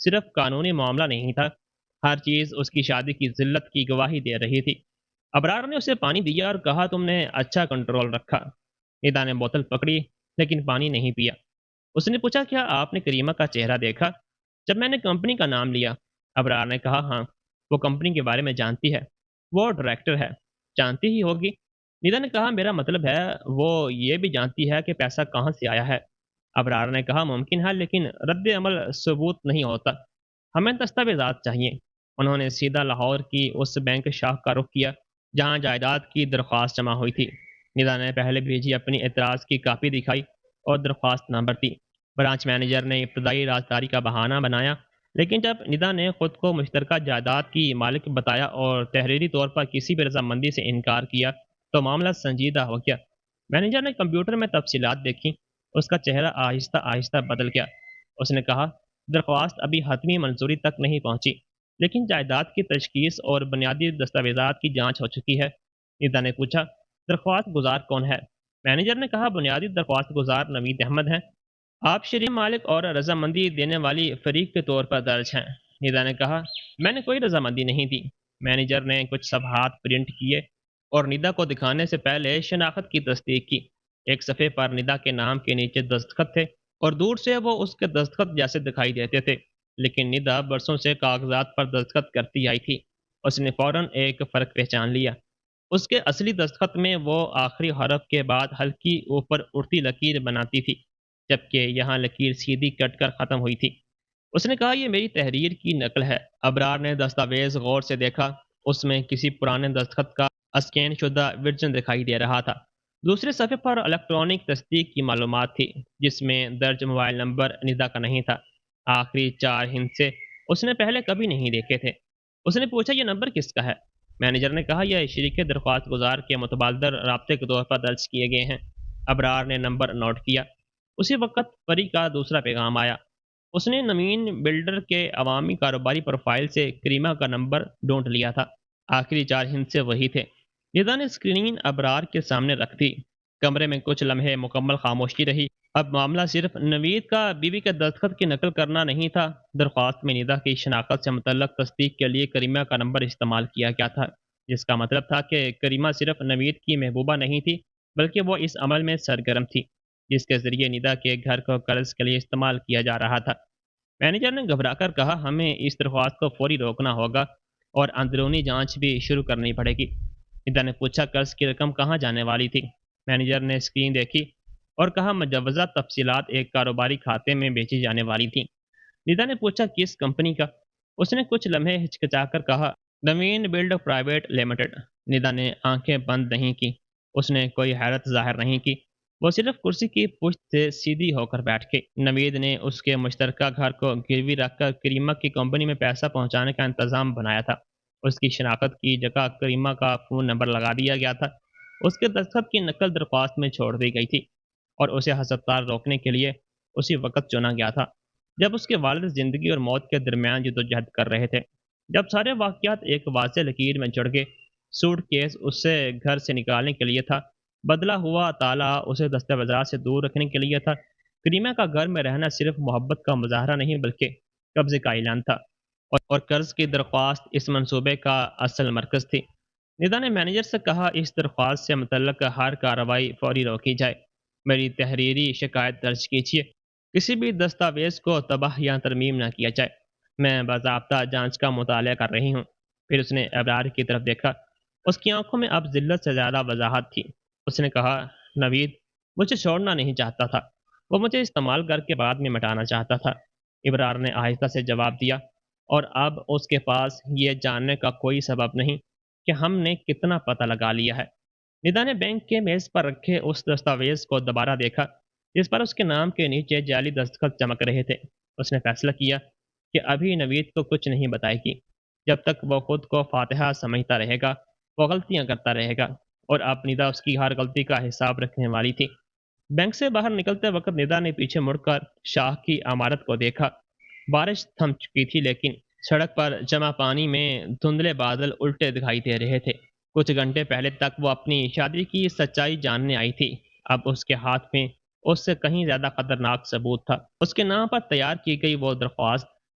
صرف قانونی معاملہ نہیں تھا، ہر چیز اس کی شادی کی ذلت کی گواہی دے رہی تھی۔ ابرار نے اسے پانی دیا اور کہا تم نے اچھا کنٹرول رکھا۔ ندا نے بوتل پکڑی لیکن پانی نہیں پیا۔ اس نے پوچھا کیا آپ نے کریمہ کا چہرہ دیکھا؟ جب میں نے کمپنی کا نام لیا، ابرار نے کہا ہاں، وہ کمپنی کے بارے میں جانتی ہے، وہ ڈائریکٹر ہے، جانتی ہی ہوگی۔ ندا نے کہا میرا مطلب ہے وہ یہ بھی جانتی ہے کہ پیسہ کہاں سے آیا ہے۔ ابرار نے کہا ممکن ہے لیکن رد عمل ثبوت نہیں ہوتا، ہمیں دستاویزات چاہیے۔ انہوں نے سیدھا لاہور کی اس بینک شاخ کا رخ کیا جہاں جائیداد کی درخواست جمع ہوئی تھی۔ ندا نے پہلے بھیجی اپنی اعتراض کی کاپی دکھائی اور درخواست نمبر دی۔ برانچ مینیجر نے ابتدائی رازداری کا بہانہ بنایا، لیکن جب ندا نے خود کو مشترکہ جائیداد کی مالک بتایا اور تحریری طور پر کسی بھی رضامندی سے انکار کیا تو معاملہ سنجیدہ ہو گیا۔ مینیجر نے کمپیوٹر میں تفصیلات دیکھی، اس کا چہرہ آہستہ آہستہ بدل گیا۔ اس نے کہا درخواست ابھی حتمی منظوری تک نہیں پہنچی، لیکن جائیداد کی تشخیص اور بنیادی دستاویزات کی جانچ ہو چکی ہے۔ ندا نے پوچھا درخواست گزار کون ہے؟ مینیجر نے کہا بنیادی درخواست گزار نوید احمد ہیں، آپ شریک مالک اور رضامندی دینے والی فریق کے طور پر درج ہیں۔ ندا نے کہا میں نے کوئی رضامندی نہیں دی۔ مینیجر نے کچھ صفحات پرنٹ کیے اور ندا کو دکھانے سے پہلے شناخت کی تصدیق کی۔ ایک صفحے پر ندا کے نام کے نیچے دستخط تھے اور دور سے وہ اس کے دستخط جیسے دکھائی دیتے تھے، لیکن ندا برسوں سے کاغذات پر دستخط کرتی آئی تھی۔ اس نے فوراً ایک فرق پہچان لیا۔ اس کے اصلی دستخط میں وہ آخری حرف کے بعد ہلکی اوپر اڑتی لکیر بناتی تھی، جبکہ یہاں لکیر سیدھی کٹ کر ختم ہوئی تھی۔ اس نے کہا یہ میری تحریر کی نقل ہے۔ ابرار نے دستاویز غور سے دیکھا، اس میں کسی پرانے دستخط کا اسکین شدہ ورژن دکھائی دے رہا تھا۔ دوسرے صفحے پر الیکٹرانک تصدیق کی معلومات تھی، جس میں درج موبائل نمبر ندا کا نہیں تھا۔ آخری 4 ہندسے اس نے پہلے کبھی نہیں دیکھے تھے۔ اس نے پوچھا یہ نمبر کس کا ہے؟ مینیجر نے کہا یہ شریک درخواست گزار کے متبادل رابطے کے طور پر درج کیے گئے ہیں۔ ابرار نے نمبر نوٹ کیا۔ اسی وقت پری کا دوسرا پیغام آیا۔ اس نے نمین بلڈر کے عوامی کاروباری پروفائل سے کریمہ کا نمبر ڈھونڈ لیا تھا۔ آخری 4 ہندسے وہی تھے۔ ندا نے اسکرین ابرار کے سامنے رکھ دی۔ کمرے میں کچھ لمحے مکمل خاموشی رہی۔ اب معاملہ صرف نوید کا بیوی کے دستخط کی نقل کرنا نہیں تھا۔ درخواست میں ندا کی شناخت سے متعلق تصدیق کے لیے کریمہ کا نمبر استعمال کیا گیا تھا، جس کا مطلب تھا کہ کریمہ صرف نوید کی محبوبہ نہیں تھی، بلکہ وہ اس عمل میں سرگرم تھی جس کے ذریعے ندا کے گھر کو قرض کے لیے استعمال کیا جا رہا تھا۔ مینیجر نے گھبرا کر کہا ہمیں اس درخواست کو فوری روکنا ہوگا اور اندرونی جانچ بھی شروع کرنی پڑے گی۔ ندا نے پوچھا قرض کی رقم کہاں جانے والی تھی؟ مینیجر نے اسکرین دیکھی اور کہا مجوزہ تفصیلات ایک کاروباری کھاتے میں بیچی جانے والی تھیں۔ ندا نے پوچھا کس کمپنی کا؟ اس نے کچھ لمحے ہچکچا کر کہا نوین بلڈ پرائیویٹ لمیٹڈ۔ ندا نے آنکھیں بند نہیں کی، اس نے کوئی حیرت ظاہر نہیں کی، وہ صرف کرسی کی پشت سے سیدھی ہو کر بیٹھ گئی۔ نوید نے اس کے مشترکہ گھر کو گروی رکھ کر کریمہ کی کمپنی میں پیسہ پہنچانے کا انتظام بنایا تھا۔ اس کی شناخت کی جگہ کریمہ کا فون نمبر لگا دیا گیا تھا۔ اس کے دستخط کی نقل درخواست میں چھوڑ دی گئی تھی اور اسے ہسپتال روکنے کے لیے اسی وقت چنا گیا تھا جب اس کے والد زندگی اور موت کے درمیان جدوجہد کر رہے تھے۔ جب سارے واقعات ایک واضح لکیر میں جڑ گئے، سوٹ کیس اسے گھر سے نکالنے کے لیے تھا، بدلا ہوا تالا اسے دستاویزات سے دور رکھنے کے لیے تھا، کریمہ کا گھر میں رہنا صرف محبت کا مظاہرہ نہیں بلکہ قبضے کا اعلان تھا، اور قرض کی درخواست اس منصوبے کا اصل مرکز تھی۔ ندا نے مینیجر سے کہا اس درخواست سے متعلق ہر کارروائی فوری روکی جائے، میری تحریری شکایت درج کیجیے، کسی بھی دستاویز کو تباہ یا ترمیم نہ کیا جائے، میں باضابطہ جانچ کا مطالعہ کر رہی ہوں۔ پھر اس نے ابرار کی طرف دیکھا، اس کی آنکھوں میں اب ذلت سے زیادہ وضاحت تھی۔ اس نے کہا نوید مجھے چھوڑنا نہیں چاہتا تھا، وہ مجھے استعمال کر کے بعد میں مٹانا چاہتا تھا۔ ابرار نے آہستہ سے جواب دیا، اور اب اس کے پاس یہ جاننے کا کوئی سبب نہیں کہ ہم نے کتنا پتہ لگا لیا ہے۔ ندا نے بینک کے میز پر رکھے اس دستاویز کو دوبارہ دیکھا جس پر اس کے نام کے نیچے جعلی دستخط چمک رہے تھے۔ اس نے فیصلہ کیا کہ ابھی نوید کو کچھ نہیں بتائے گی۔ جب تک وہ خود کو فاتحہ سمجھتا رہے گا، وہ غلطیاں کرتا رہے گا، اور اب ندا اس کی ہر غلطی کا حساب رکھنے والی تھی۔ بینک سے باہر نکلتے وقت ندا نے پیچھے مڑ کر شاہ کی عمارت کو دیکھا۔ بارش تھم چکی تھی لیکن سڑک پر جمع پانی میں دھندلے بادل الٹے دکھائی دے رہے تھے۔ کچھ گھنٹے پہلے تک وہ اپنی شادی کی سچائی جاننے آئی تھی، اب اس کے ہاتھ میں اس سے کہیں زیادہ خطرناک ثبوت تھا۔ اس کے نام پر تیار کی گئی وہ درخواست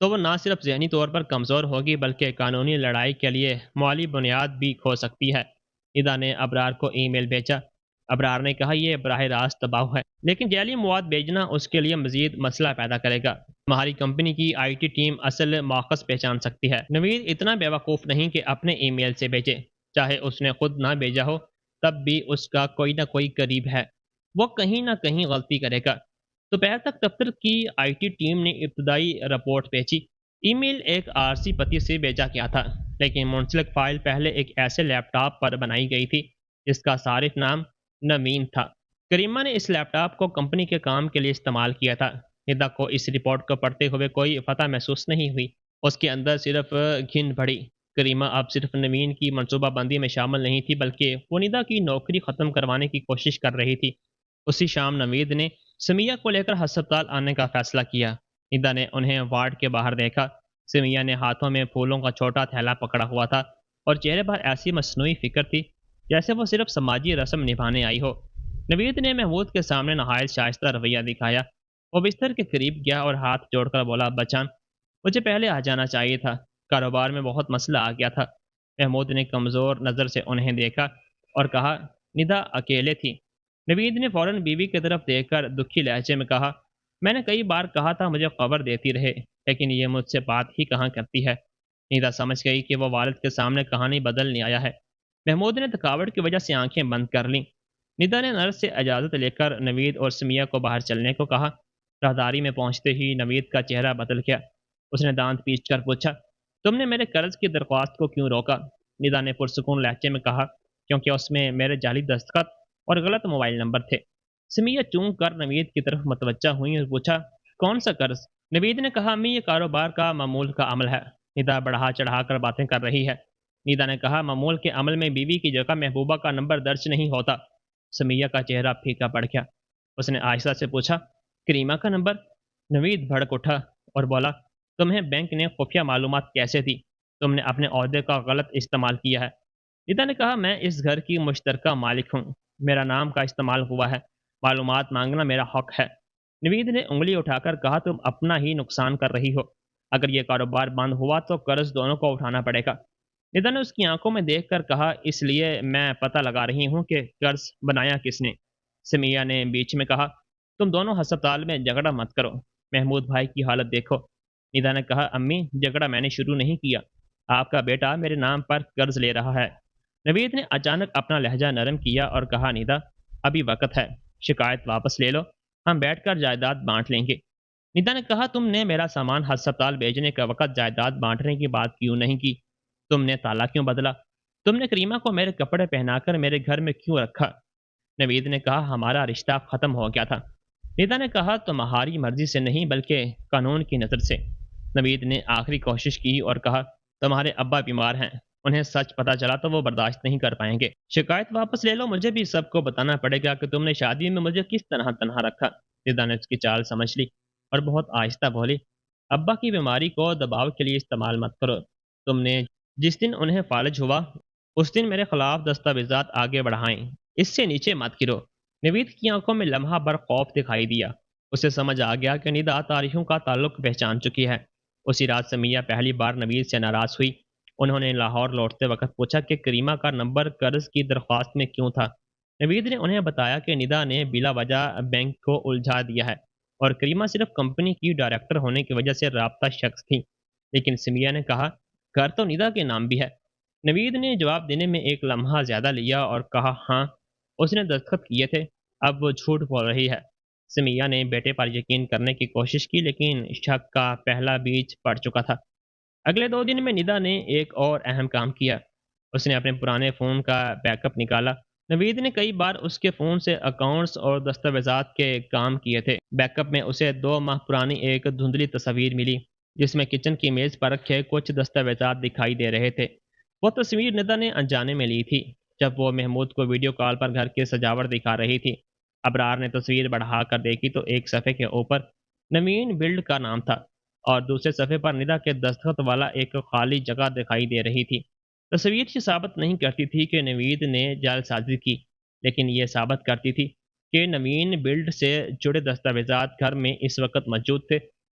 تو وہ نہ صرف ذہنی طور پر کمزور ہوگی بلکہ قانونی لڑائی کے لیے مالی بنیاد بھی کھو سکتی ہے۔ ندا نے ابرار کو ای میل بھیجا۔ ابرار نے کہا یہ براہ راست دباؤ ہے، لیکن جعلی مواد بھیجنا اس کے لیے مزید مسئلہ پیدا کرے گا۔ ہماری کمپنی کی آئی ٹی ٹیم اصل ماخذ پہچان سکتی ہے۔ نوید اتنا بیوقوف نہیں کہ اپنے ای میل سے بھیجے، چاہے اس نے خود نہ بھیجا ہو، تب بھی اس کا کوئی نہ کوئی قریب ہے، وہ کہیں نہ کہیں غلطی کرے گا۔ دوپہر تک دفتر کی آئی ٹی ٹیم نے ابتدائی رپورٹ بھیجی۔ ای میل ایک عارضی پتی سے بھیجا گیا تھا، لیکن منسلک فائل پہلے ایک ایسے لیپ ٹاپ پر بنائی گئی تھی جس کا صارف نام نوین تھا۔ کریمہ نے اس لیپ ٹاپ کو کمپنی کے کام کے لیے استعمال کیا تھا۔ ندا کو اس رپورٹ کو پڑھتے ہوئے کوئی فتح محسوس نہیں ہوئی، اس کے اندر صرف گھن بڑھی۔ کریمہ اب صرف نوین کی منصوبہ بندی میں شامل نہیں تھی بلکہ وہ ندا کی نوکری ختم کروانے کی کوشش کر رہی تھی۔ اسی شام نوید نے سمیہ کو لے کر ہسپتال آنے کا فیصلہ کیا۔ ندا نے انہیں وارڈ کے باہر دیکھا۔ سمیہ نے ہاتھوں میں پھولوں کا چھوٹا تھیلا پکڑا ہوا تھا اور چہرے پر ایسی مصنوعی فکر تھی جیسے وہ صرف سماجی رسم نبھانے آئی ہو۔ نوید نے محمود کے سامنے نہایت شائستہ رویہ دکھایا۔ وہ بستر کے قریب گیا اور ہاتھ جوڑ کر بولا، بچان، مجھے پہلے آ جانا چاہیے تھا، کاروبار میں بہت مسئلہ آ گیا تھا۔ محمود نے کمزور نظر سے انہیں دیکھا اور کہا، ندا اکیلے تھی؟ نوید نے فوراً بیوی کی طرف دیکھ کر دکھی لہجے میں کہا، میں نے کئی بار کہا تھا مجھے خبر دیتی رہے، لیکن یہ مجھ سے بات ہی کہاں کرتی ہے۔ نیدا سمجھ گئی کہ وہ والد کے سامنے کہانی بدلنے آیا ہے۔ محمود نے تھکاوٹ کی وجہ سے آنکھیں بند کر لیں۔ ندا نے نرس سے اجازت لے کر نوید اور سمیہ کو باہر چلنے کو کہا۔ راہداری میں پہنچتے ہی نوید کا چہرہ بدل گیا۔ اس نے دانت پیچ کر پوچھا، تم نے میرے قرض کی درخواست کو کیوں روکا؟ ندا نے پرسکون لہجے میں کہا، کیونکہ اس میں میرے جعلی دستخط اور غلط موبائل نمبر تھے۔ سمیہ چونک کر نوید کی طرف متوجہ ہوئی اور پوچھا، کون سا قرض؟ نوید نے کہا، امی یہ کاروبار کا معمول کا عمل ہے۔ ندا بڑھا چڑھا کر باتیں کر رہی ہے۔ ندا نے کہا، معمول کے عمل میں بیوی کی جگہ محبوبہ کا نمبر درج نہیں ہوتا۔ سمیہ کا چہرہ پھیکا پڑ گیا۔ اس نے آہستہ سے پوچھا، کریمہ کا نمبر؟ نوید بھڑک اٹھا اور بولا، تمہیں بینک نے خفیہ معلومات کیسے دی؟ تم نے اپنے عہدے کا غلط استعمال کیا ہے۔ ندا نے کہا، میں اس گھر کی مشترکہ مالک ہوں، میرا نام کا استعمال ہوا ہے، معلومات مانگنا میرا حق ہے۔ نوید نے انگلی اٹھا کر کہا، تم اپنا ہی نقصان کر رہی ہو، اگر یہ کاروبار بند ہوا تو قرض دونوں کو اٹھانا پڑے گا۔ ندا نے اس کی آنکھوں میں دیکھ کر کہا، اس لیے میں پتہ لگا رہی ہوں کہ قرض بنایا کس نے۔ سمیہ نے بیچ میں کہا، تم دونوں ہسپتال میں جھگڑا مت کرو، محمود بھائی کی حالت دیکھو۔ ندا نے کہا، امی جھگڑا میں نے شروع نہیں کیا، آپ کا بیٹا میرے نام پر قرض لے رہا ہے۔ نوید نے اچانک اپنا لہجہ نرم کیا اور کہا، ندا ابھی وقت ہے، شکایت واپس لے لو، ہم بیٹھ کر جائیداد بانٹ لیں گے۔ ندا نے کہا، تم نے میرا سامان ہسپتال بھیجنے کا وقت جائیداد بانٹنے کی بات کیوں نہیں کی؟ تم نے تالا کیوں بدلا؟ تم نے کریمہ کو میرے کپڑے پہنا کر میرے گھر میں کیوں رکھا؟ نوید نے کہا، ہمارا رشتہ ختم ہو گیا تھا۔ ندا نے کہا، تمہاری مرضی سے نہیں بلکہ قانون کی نظر سے۔ نوید نے آخری کوشش کی اور کہا، تمہارے ابا بیمار ہیں، انہیں سچ پتہ چلا تو وہ برداشت نہیں کر پائیں گے۔ شکایت واپس لے لو، مجھے بھی سب کو بتانا پڑے گا کہ تم نے شادی میں مجھے کس طرح تنہا رکھا۔ ندا نے اس کی چال سمجھ لی اور بہت آہستہ بولی، ابا کی بیماری کو دباؤ کے لیے استعمال مت کرو۔ تم نے جس دن انہیں فالج ہوا اس دن میرے خلاف دستاویزات آگے بڑھائیں، اس سے نیچے مت گرو۔ نوید کی آنکھوں میں لمحہ بھر خوف دکھائی دیا۔ اسے سمجھ آ گیا کہ ندا تاریخوں کا تعلق پہچان چکی ہے۔ اسی رات سمیہ پہلی بار نوید سے ناراض ہوئی۔ انہوں نے لاہور لوٹتے وقت پوچھا کہ کریمہ کا نمبر قرض کی درخواست میں کیوں تھا۔ نوید نے انہیں بتایا کہ ندا نے بلا وجہ بینک کو الجھا دیا ہے اور کریمہ صرف کمپنی کی ڈائریکٹر ہونے کی وجہ سے رابطہ شخص تھی۔ لیکن سمیہ نے کہا، گھر تو ندا کے نام بھی ہے۔ نوید نے جواب دینے میں ایک لمحہ زیادہ لیا اور کہا، ہاں اس نے دستخط کیے تھے، اب وہ جھوٹ بول رہی ہے۔ سمیہ نے بیٹے پر یقین کرنے کی کوشش کی لیکن شک کا پہلا بیج پڑ چکا تھا۔ اگلے 2 دن میں ندا نے ایک اور اہم کام کیا۔ اس نے اپنے پرانے فون کا بیک اپ نکالا۔ نوید نے کئی بار اس کے فون سے اکاؤنٹس اور دستاویزات کے کام کیے تھے۔ بیک اپ میں اسے 2 ماہ پرانی ایک دھندلی تصویر ملی جس میں کچن کی میز پر رکھے کچھ دستاویزات دکھائی دے رہے تھے۔ وہ تصویر ندا نے انجانے میں لی تھی جب وہ محمود کو ویڈیو کال پر گھر کے سجاوٹ دکھا رہی تھی۔ ابرار نے تصویر بڑھا کر دیکھی تو ایک صفحے کے اوپر نوین بلڈ کا نام تھا اور دوسرے صفحے پر ندا کے دستخط والا ایک خالی جگہ دکھائی دے رہی تھی۔ تصویر یہ ثابت نہیں کرتی تھی کہ نوید نے جعل سازی کی، لیکن یہ ثابت کرتی تھی کہ نوین بلڈ سے جڑے دستاویزات گھر میں اس وقت موجود تھے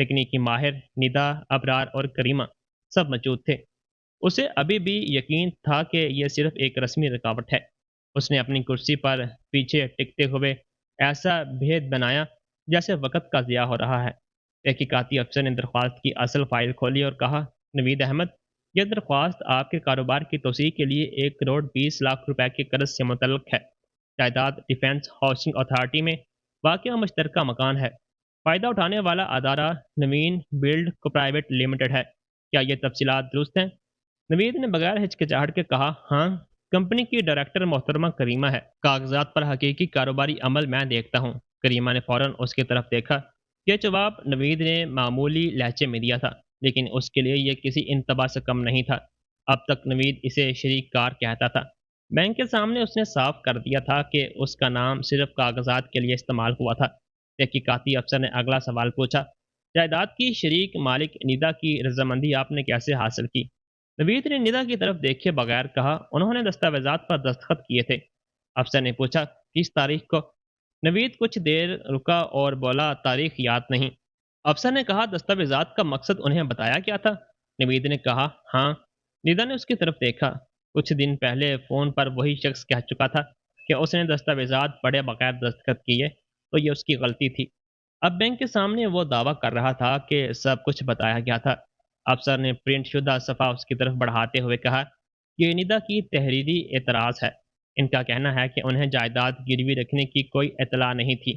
تکنیکی ماہر ندا، ابرار اور کریمہ سب موجود تھے۔ اسے ابھی بھی یقین تھا کہ یہ صرف ایک رسمی رکاوٹ ہے۔ اس نے اپنی کرسی پر پیچھے ٹکتے ہوئے ایسا بھید بنایا جیسے وقت کا ضیاع ہو رہا ہے۔ تحقیقاتی افسر نے درخواست کی اصل فائل کھولی اور کہا، نوید احمد، یہ درخواست آپ کے کاروبار کی توسیع کے لیے 1 کروڑ 20 لاکھ روپے کے قرض سے متعلق ہے۔ جائیداد ڈیفنس ہاؤسنگ اتھارٹی میں واقع مشترکہ مکان ہے۔ فائدہ اٹھانے والا ادارہ نوین بلڈ کو پرائیویٹ لمیٹڈ ہے۔ کیا یہ تفصیلات درست ہیں؟ نوید نے بغیر ہچکچاہٹ کے کہا، ہاں۔ کمپنی کی ڈائریکٹر محترمہ کریمہ ہے۔ کاغذات پر حقیقی کاروباری عمل میں دیکھتا ہوں۔ کریمہ نے فوراً اس کی طرف دیکھا۔ یہ جواب نوید نے معمولی لہجے میں دیا تھا، لیکن اس کے لیے یہ کسی انتباہ سے کم نہیں تھا۔ اب تک نوید اسے شریک کار کہتا تھا۔ بینک کے سامنے اس نے صاف کر دیا تھا کہ اس کا نام صرف کاغذات کے لیے استعمال ہوا تھا۔ تحقیقاتی افسر نے اگلا سوال پوچھا، جائیداد کی شریک مالک ندا کی رضامندی آپ نے کیسے حاصل کی؟ نوید نے ندا کی طرف دیکھے بغیر کہا، انہوں نے دستاویزات پر دستخط کیے تھے۔ افسر نے پوچھا، کس تاریخ کو؟ نوید کچھ دیر رکا اور بولا، تاریخ یاد نہیں۔ افسر نے کہا، دستاویزات کا مقصد انہیں بتایا کیا تھا؟ نوید نے کہا، ہاں۔ ندا نے اس کی طرف دیکھا۔ کچھ دن پہلے فون پر وہی شخص کہہ چکا تھا کہ اس نے دستاویزات پڑھے بغیر دستخط کیے، تو یہ اس کی غلطی تھی۔ اب بینک کے سامنے وہ دعویٰ کر رہا تھا کہ سب کچھ بتایا گیا تھا۔ افسر نے پرنٹ شدہ صفحہ اس کی طرف بڑھاتے ہوئے کہا، یہ ندا کی تحریری اعتراض ہے۔ ان کا کہنا ہے کہ انہیں جائیداد گروی رکھنے کی کوئی اطلاع نہیں تھی۔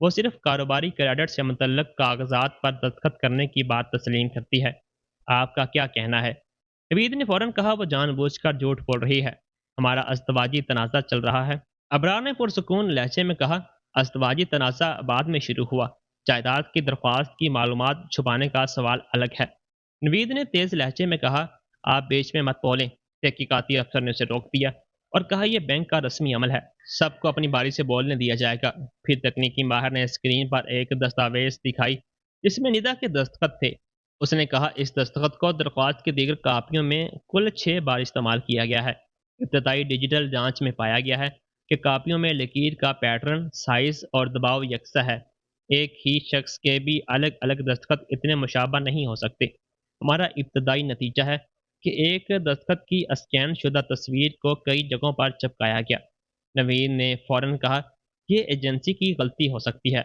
وہ صرف کاروباری کریڈٹ سے متعلق کاغذات پر دستخط کرنے کی بات تسلیم کرتی ہے۔ آپ کا کیا کہنا ہے؟ نوید نے فوراً کہا، وہ جان بوجھ کر جھوٹ بول رہی ہے۔ ہمارا ازدواجی تنازع چل رہا ہے۔ ابرار نے پرسکون لہجے میں کہا، ازدواجی تنازع بعد میں شروع ہوا۔ جائیداد کی درخواست کی معلومات چھپانے کا سوال الگ ہے۔ نوید نے تیز لہجے میں کہا، آپ بیچ میں مت بولیں۔ تحقیقاتی افسر نے اسے روک دیا اور کہا، یہ بینک کا رسمی عمل ہے، سب کو اپنی باری سے بولنے دیا جائے گا۔ پھر تکنیکی ماہر نے اسکرین پر ایک دستاویز دکھائی جس میں ندا کے دستخط تھے۔ اس نے کہا، اس دستخط کو درخواست کی دیگر کاپیوں میں کل 6 بار استعمال کیا گیا ہے۔ ابتدائی ڈیجیٹل جانچ میں پایا گیا ہے کہ کاپیوں میں لکیر کا پیٹرن، سائز اور دباؤ یکساں ہے۔ ایک ہی شخص کے بھی الگ الگ دستخط اتنے مشابہ نہیں ہو سکتے۔ ہمارا ابتدائی نتیجہ ہے کہ ایک دستخط کی اسکین شدہ تصویر کو کئی جگہوں پر چپکایا گیا۔ نوید نے فوراً کہا، یہ ایجنسی کی غلطی ہو سکتی ہے،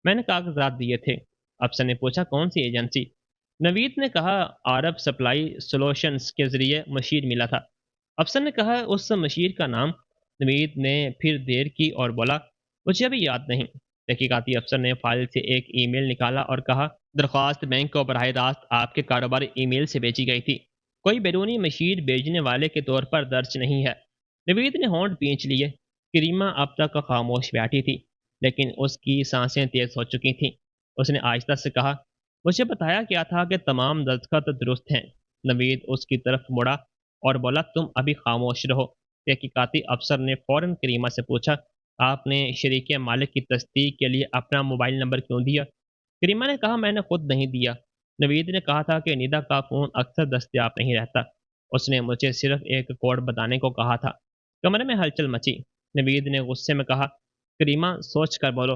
میں نے کاغذات دیے تھے۔ افسر نے پوچھا، کون سی ایجنسی؟ نوید نے کہا، عرب سپلائی سولوشنز کے ذریعے مشیر ملا تھا۔ افسر نے کہا، اس مشیر کا نام؟ نوید نے پھر دیر کی اور بولا، مجھے ابھی یاد نہیں۔ تحقیقاتی افسر نے فائل سے ایک ای میل نکالا اور کہا، درخواست بینک کو براہ راست آپ کے کاروباری ای میل سے بھیجی گئی تھی، کوئی بیرونی مشیر بھیجنے والے کے طور پر درج نہیں ہے۔ نوید نے ہونٹ بھینچ لیے۔ کریمہ اب تک خاموش بیٹھی تھی، لیکن اس کی سانسیں تیز ہو چکی تھیں۔ اس نے آہستہ سے کہا، مجھے بتایا گیا تھا کہ تمام دستخط درست ہیں۔ نوید اس کی طرف مڑا اور بولا، تم ابھی خاموش رہو۔ تحقیقاتی افسر نے فوراً کریمہ سے پوچھا، آپ نے شریک مالک کی تصدیق کے لیے اپنا موبائل نمبر کیوں دیا؟ کریمہ نے کہا، میں نے خود نہیں دیا۔ نوید نے کہا تھا کہ ندا کا فون اکثر دستیاب نہیں رہتا، اس نے مجھے صرف ایک کوڈ بتانے کو کہا تھا۔ کمرے میں ہلچل مچی۔ نوید نے غصے میں کہا، کریمہ سوچ کر بولو۔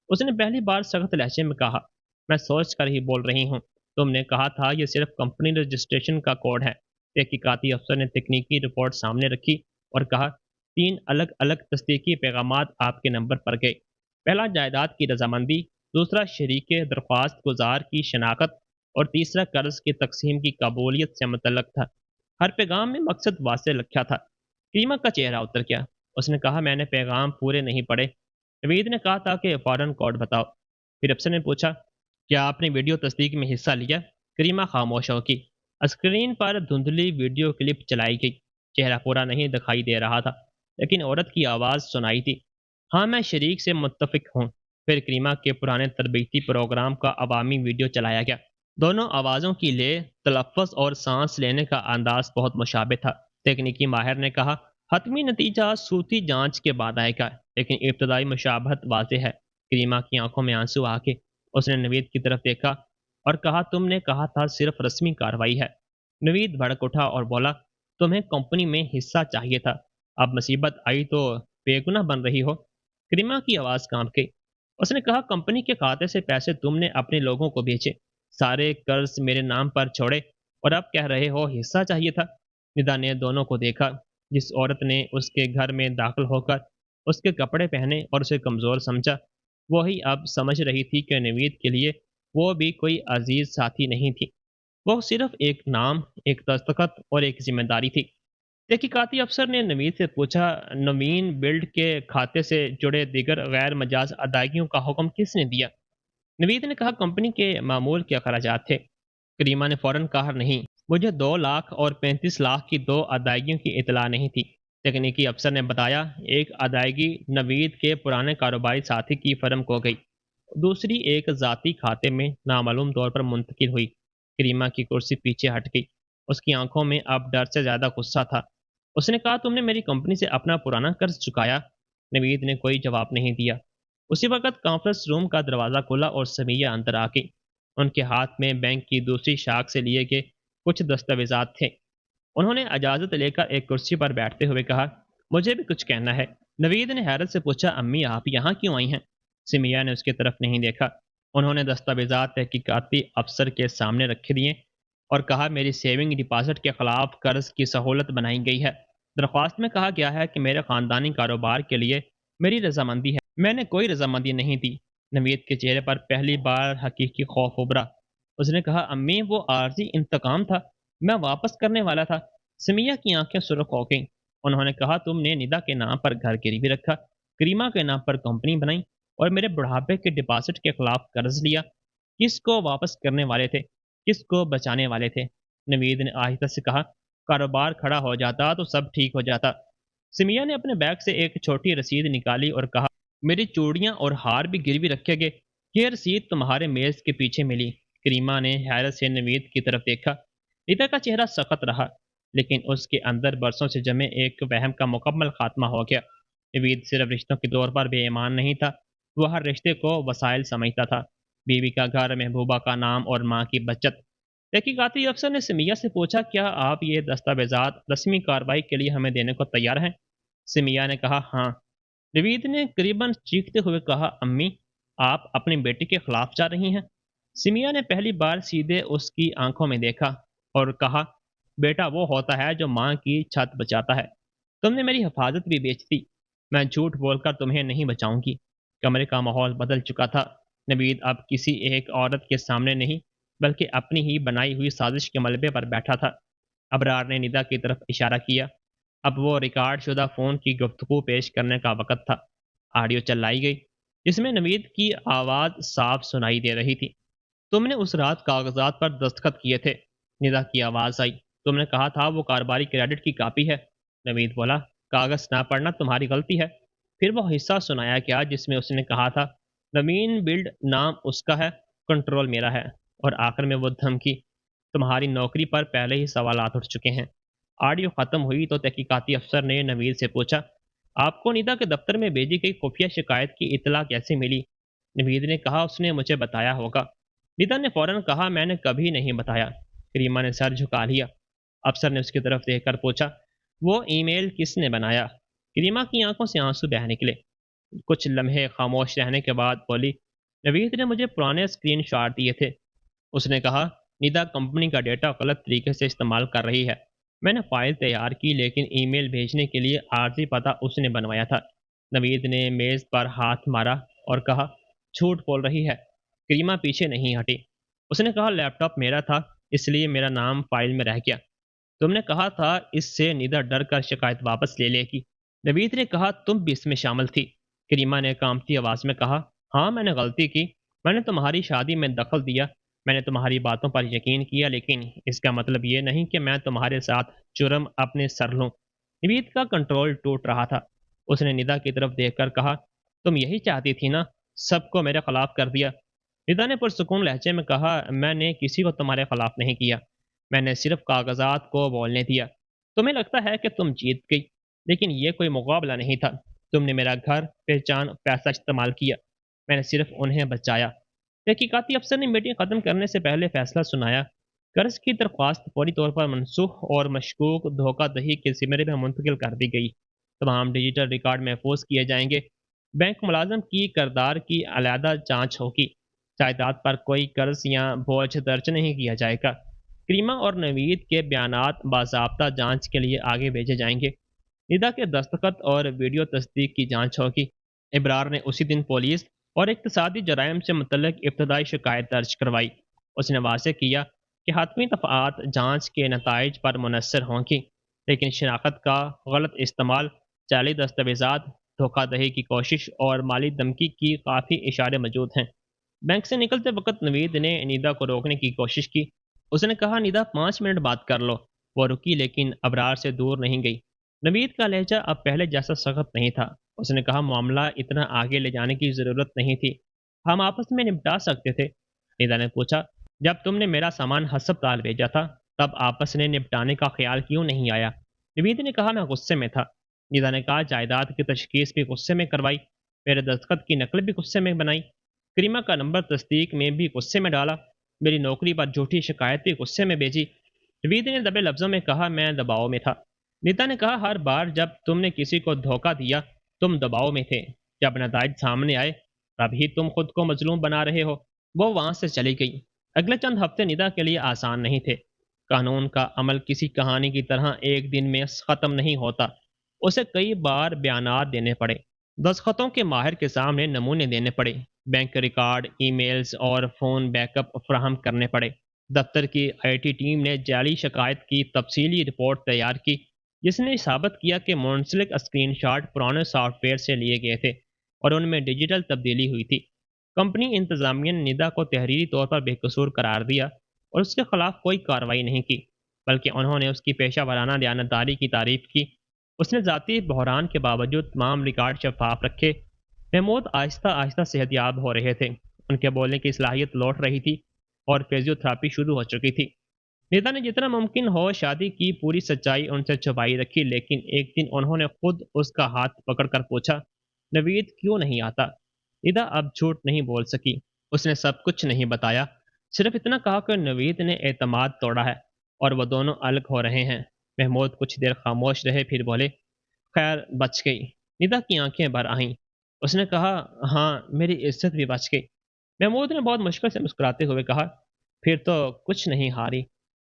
اس نے پہلی بار سخت لہجے میں کہا، میں سوچ کر ہی بول رہی ہوں، تم نے کہا تھا یہ صرف کمپنی رجسٹریشن کا کوڈ ہے۔ تحقیقاتی افسر نے تکنیکی رپورٹ سامنے رکھی اور کہا، 3 الگ الگ تصدیقی پیغامات آپ کے نمبر پر گئے۔ پہلا جائیداد کی رضامندی، دوسرا شریک درخواست گزار کی شناخت اور تیسرا قرض کی تقسیم کی قبولیت سے متعلق تھا۔ ہر پیغام میں مقصد واضح لکھا تھا۔ کریمہ کا چہرہ اتر گیا۔ اس نے کہا، میں نے پیغام پورے نہیں پڑھے۔ نوید نے کہا تھا کہ فوراً کوڈ بتاؤ۔ پھر افسر نے پوچھا، کیا آپ نے ویڈیو تصدیق میں حصہ لیا؟ کریمہ خاموش ہو گئی۔ اسکرین پر دھندلی ویڈیو کلپ چلائی گئی۔ چہرہ پورا نہیں دکھائی دے رہا تھا، لیکن عورت کی آواز سنائی تھی، ہاں میں شریک سے متفق ہوں۔ پھر کریمہ کے پرانے تربیتی پروگرام کا عوامی ویڈیو چلایا گیا۔ دونوں آوازوں کی لے، تلفظ اور سانس لینے کا انداز بہت مشابہ تھا۔ تکنیکی ماہر نے کہا، حتمی نتیجہ صوتی جانچ کے بعد آئے گا، لیکن ابتدائی مشابہت واضح ہے۔ کریمہ کی آنکھوں میں آنسو آ کے اس نے نوید کی طرف دیکھا اور کہا، تم نے کہا تھا صرف رسمی کارروائی ہے۔ نوید بھڑک اٹھا اور بولا، تمہیں کمپنی میں حصہ چاہیے تھا، اب مصیبت آئی تو بے گناہ بن رہی ہو۔ کریمہ کی آواز کانپ گئی۔ اس نے کہا، کمپنی کے کھاتے سے پیسے تم نے اپنے لوگوں کو بھیجے، سارے قرض میرے نام پر چھوڑے اور اب کہہ رہے ہو حصہ چاہیے تھا۔ ندا نے دونوں کو دیکھا۔ جس عورت نے اس کے گھر میں داخل ہو کر اس کے کپڑے پہنے اور اسے کمزور سمجھا، وہی اب سمجھ رہی تھی کہ نوید کے لیے وہ بھی کوئی عزیز ساتھی نہیں تھی، وہ صرف ایک نام، ایک دستخط اور ایک ذمہ داری تھی۔ تحقیقاتی افسر نے نوید سے پوچھا، نوین بلڈ کے کھاتے سے جڑے دیگر غیر مجاز ادائیگیوں کا حکم کس نے دیا؟ نوید نے کہا، کمپنی کے معمول کے اخراجات تھے۔ کریمہ نے فوراً کہا، نہیں، مجھے 2 لاکھ اور 35 لاکھ کی 2 ادائیگیوں کی اطلاع نہیں تھی۔ تکنیکی افسر نے بتایا، ایک ادائیگی نوید کے پرانے کاروباری ساتھی کی فرم کو گئی، دوسری ایک ذاتی کھاتے میں نامعلوم طور پر منتقل ہوئی۔ کریمہ کی کرسی پیچھے ہٹ گئی، اس کی آنکھوں میں اب ڈر سے زیادہ غصہ تھا۔ اس نے کہا، تم نے میری کمپنی سے اپنا پرانا قرض چکایا؟ نوید نے کوئی جواب نہیں دیا۔ اسی وقت کانفرنس روم کا دروازہ کھلا اور سمیہ اندر آ گئی۔ ان کے ہاتھ میں بینک کی دوسری شاخ سے لیے گئے کچھ دستاویزات تھے۔ انہوں نے اجازت لے کر ایک کرسی پر بیٹھتے ہوئے کہا، مجھے بھی کچھ کہنا ہے۔ نوید نے حیرت سے پوچھا، امی آپ یہاں کیوں آئی ہیں؟ سمیہ نے اس کی طرف نہیں دیکھا۔ انہوں نے دستاویزات تحقیقاتی افسر کے سامنے رکھ دیے اور کہا، میری سیونگ ڈپازٹ کے خلاف قرض کی سہولت بنائی گئی ہے۔ درخواست میں کہا گیا ہے کہ میرے خاندانی کاروبار کے لیے میری رضامندی ہے۔ میں نے کوئی رضامندی نہیں دی۔ نوید کے چہرے پر پہلی بار حقیقی خوف ابھرا۔ اس نے کہا، امی وہ عارضی انتقام تھا، میں واپس کرنے والا تھا۔ سمیہ کی آنکھیں سرخ ہو گئیں۔ انہوں نے کہا، تم نے ندا کے نام پر گھر گروی رکھا، کریمہ کے نام پر کمپنی بنائی اور میرے بڑھاپے کے ڈپازٹ کے خلاف قرض لیا۔ کس کو واپس کرنے والے تھے؟ کس کو بچانے والے تھے؟ نوید نے آہستہ سے کہا، کاروبار کھڑا ہو جاتا تو سب ٹھیک ہو جاتا۔ سمیہ نے اپنے بیگ سے ایک چھوٹی رسید نکالی اور کہا، میری چوڑیاں اور ہار بھی گروی رکھے گئے، یہ رسید تمہارے میز کے پیچھے ملی۔ کریمہ نے حیرت سے نوید کی طرف دیکھا۔ ندا کا چہرہ سخت رہا، لیکن اس کے اندر برسوں سے جمے ایک وہم کا مکمل خاتمہ ہو گیا۔ نوید صرف رشتوں کے طور پر بے ایمان نہیں تھا، وہ ہر رشتے کو وسائل سمجھتا تھا، بیوی کا گھر، محبوبہ کا نام اور ماں کی بچت۔ تحقیقاتی افسر نے سمیہ سے پوچھا، کیا آپ یہ دستاویزات رسمی کارروائی کے لیے ہمیں دینے کو تیار ہیں؟ سمیہ نے کہا، ہاں۔ نوید نے قریباً چیختے ہوئے کہا، امی آپ اپنی بیٹی کے خلاف جا رہی ہیں؟ سمیہ نے پہلی بار سیدھے اس کی آنکھوں میں دیکھا اور کہا، بیٹا وہ ہوتا ہے جو ماں کی چھت بچاتا ہے، تم نے میری حفاظت بھی بیچ دی، میں جھوٹ بول کر تمہیں نہیں بچاؤں گی۔ کمرے کا ماحول بدل چکا تھا۔ نوید اب کسی ایک عورت کے سامنے نہیں بلکہ اپنی ہی بنائی ہوئی سازش کے ملبے پر بیٹھا تھا۔ ابرار نے ندا کی طرف اشارہ کیا۔ اب وہ ریکارڈ شدہ فون کی گفتگو پیش کرنے کا وقت تھا۔ آڈیو چلائی گئی جس میں نوید کی آواز صاف سنائی دے رہی تھی، تم نے اس رات کاغذات پر دستخط کیے تھے۔ ندا کی آواز آئی، تم نے کہا تھا وہ کاروباری کریڈٹ کی کاپی ہے۔ نوید بولا، کاغذ نہ پڑھنا تمہاری غلطی ہے۔ پھر وہ حصہ سنایا گیا جس میں اس نے کہا تھا، نوین بلڈ نام اس کا ہے، کنٹرول میرا ہے، اور آخر میں وہ دھمکی، تمہاری نوکری پر پہلے ہی سوالات اٹھ چکے ہیں۔ آڈیو ختم ہوئی تو تحقیقاتی افسر نے نوید سے پوچھا، آپ کو ندا کے دفتر میں بھیجی گئی خفیہ شکایت کی اطلاع کیسے ملی؟ نوید نے کہا، اس نے مجھے بتایا ہوگا۔ ندا نے فوراً کہا، میں نے کبھی نہیں بتایا۔ کریمہ نے سر جھکا لیا۔ افسر نے اس کی طرف دیکھ کر پوچھا، وہ ای میل کس نے بنایا؟ کریمہ کی آنکھوں سے آنسو بہہ نکلے۔ کچھ لمحے خاموش رہنے کے بعد بولی، نوید نے مجھے پرانے اسکرین شاٹ دیے تھے۔ اس نے کہا، ندا کمپنی کا ڈیٹا غلط طریقے سے استعمال کر رہی ہے۔ میں نے فائل تیار کی لیکن ای میل بھیجنے کے لیے عارضی پتہ اس نے بنوایا تھا۔ نوید نے میز پر ہاتھ مارا اور کہا، جھوٹ بول رہی ہے۔ کریمہ پیچھے نہیں ہٹی۔ اس نے کہا، لیپ ٹاپ میرا تھا اس لیے میرا نام فائل میں رہ گیا۔ تم نے کہا تھا اس سے ندا ڈر کر شکایت واپس لے لے گی۔ نوید نے کہا، تم بھی اس میں شامل تھی۔ کریمہ نے کانپتی آواز میں کہا، ہاں میں نے غلطی کی، میں نے تمہاری شادی میں دخل دیا، میں نے تمہاری باتوں پر یقین کیا، لیکن اس کا مطلب یہ نہیں کہ میں تمہارے ساتھ جرم اپنے سر لوں۔ نوید کا کنٹرول ٹوٹ رہا تھا۔ اس نے ندا کی طرف دیکھ کر کہا، تم یہی چاہتی تھی نا، سب کو میرے خلاف کر دیا۔ ندا نے پرسکون لہجے میں کہا، میں نے کسی کو تمہارے خلاف نہیں کیا، میں نے صرف کاغذات کو بولنے دیا۔ تمہیں لگتا ہے کہ تم جیت گئی، لیکن یہ کوئی مقابلہ نہیں تھا۔ تم نے میرا گھر، پہچان، پیسہ استعمال کیا، میں نے صرف انہیں بچایا۔ تحقیقاتی افسر نے میٹنگ ختم کرنے سے پہلے فیصلہ سنایا، قرض کی درخواست فوری طور پر منسوخ اور مشکوک دھوکہ دہی کے زمرے میں منتقل کر دی گئی۔ تمام ڈیجیٹل ریکارڈ محفوظ کیے جائیں گے۔ بینک ملازم کی کردار کی علیحدہ جانچ ہوگی۔ جائیداد پر کوئی قرض یا بوجھ درج نہیں کیا جائے گا۔ کریمہ اور نوید کے بیانات باضابطہ جانچ کے لیے آگے بھیجے جائیں گے۔ ندا کے دستخط اور ویڈیو تصدیق کی جانچ ہوگی۔ ابرار نے اسی دن پولیس اور اقتصادی جرائم سے متعلق ابتدائی شکایت درج کروائی۔ اس نے واضح کیا کہ حتمی دفعات جانچ کے نتائج پر منحصر ہوں گی، لیکن شناخت کا غلط استعمال، جعلی دستاویزات، دھوکہ دہی کی کوشش اور مالی دھمکی کی کافی اشارے موجود ہیں۔ بینک سے نکلتے وقت نوید نے ندا کو روکنے کی کوشش کی۔ اس نے کہا، ندا 5 منٹ بات کر لو۔ وہ رکی لیکن ابرار سے دور نہیں گئی۔ نوید کا لہجہ اب پہلے جیسا سخت نہیں تھا۔ اس نے کہا، معاملہ اتنا آگے لے جانے کی ضرورت نہیں تھی، ہم آپس میں نپٹا سکتے تھے۔ ندا نے پوچھا، جب تم نے میرا سامان ہسپتال بھیجا تھا تب آپس نے نپٹانے کا خیال کیوں نہیں آیا؟ نوید نے کہا، میں غصے میں تھا۔ ندا نے کہا، جائیداد کی تشخیص بھی غصے میں کروائی، میرے دستخط کی نقل بھی غصے میں بنائی، کریمہ کا نمبر تصدیق میں بھی غصے میں ڈالا، میری نوکری پر جھوٹی شکایت بھی غصے میں بھیجی۔ نوید نے دبے لفظوں میں کہا، میں دباؤ میں تھا۔ نیتا نے کہا، ہر بار جب تم نے کسی کو دھوکہ دیا تم دباؤ میں تھے، جب نتائج سامنے آئے تب ہی تم خود کو مظلوم بنا رہے ہو۔ وہ وہاں سے چلی گئی۔ اگلے چند ہفتے ندا کے لیے آسان نہیں تھے۔ قانون کا عمل کسی کہانی کی طرح ایک دن میں ختم نہیں ہوتا۔ اسے کئی بار بیانات دینے پڑے، دستخطوں کے ماہر کے سامنے نمونے دینے پڑے، بینک ریکارڈ، ای میلز اور فون بیک اپ فراہم کرنے پڑے۔ دفتر کی آئی ٹی ٹیم نے جعلی شکایت کی تفصیلی رپورٹ تیار کی، جس نے ثابت کیا کہ منسلک اسکرین شاٹ پرانے سافٹ ویئر سے لیے گئے تھے اور ان میں ڈیجیٹل تبدیلی ہوئی تھی۔ کمپنی انتظامیہ نے ندا کو تحریری طور پر بے قصور قرار دیا اور اس کے خلاف کوئی کارروائی نہیں کی، بلکہ انہوں نے اس کی پیشہ ورانہ دیانتداری کی تعریف کی۔ اس نے ذاتی بحران کے باوجود تمام ریکارڈ شفاف رکھے۔ محمود آہستہ آہستہ صحت یاب ہو رہے تھے، ان کے بولنے کی صلاحیت لوٹ رہی تھی اور فزیو تھراپی شروع ہو چکی تھی۔ نیتا نے جتنا ممکن ہو شادی کی پوری سچائی ان سے چھپائی رکھی، لیکن ایک دن انہوں نے خود اس کا ہاتھ پکڑ کر پوچھا، نوید کیوں نہیں آتا؟ نیتا اب جھوٹ نہیں بول سکی۔ اس نے سب کچھ نہیں بتایا، صرف اتنا کہا کہ نوید نے اعتماد توڑا ہے اور وہ دونوں الگ ہو رہے ہیں۔ محمود کچھ دیر خاموش رہے، پھر بولے، خیر بچ گئی۔ نیتا کی آنکھیں بھر آئیں۔ اس نے کہا، ہاں میری عزت بھی بچ گئی۔ محمود نے بہت مشکل سے مسکراتے ہوئے کہا، پھر تو کچھ نہیں ہاری۔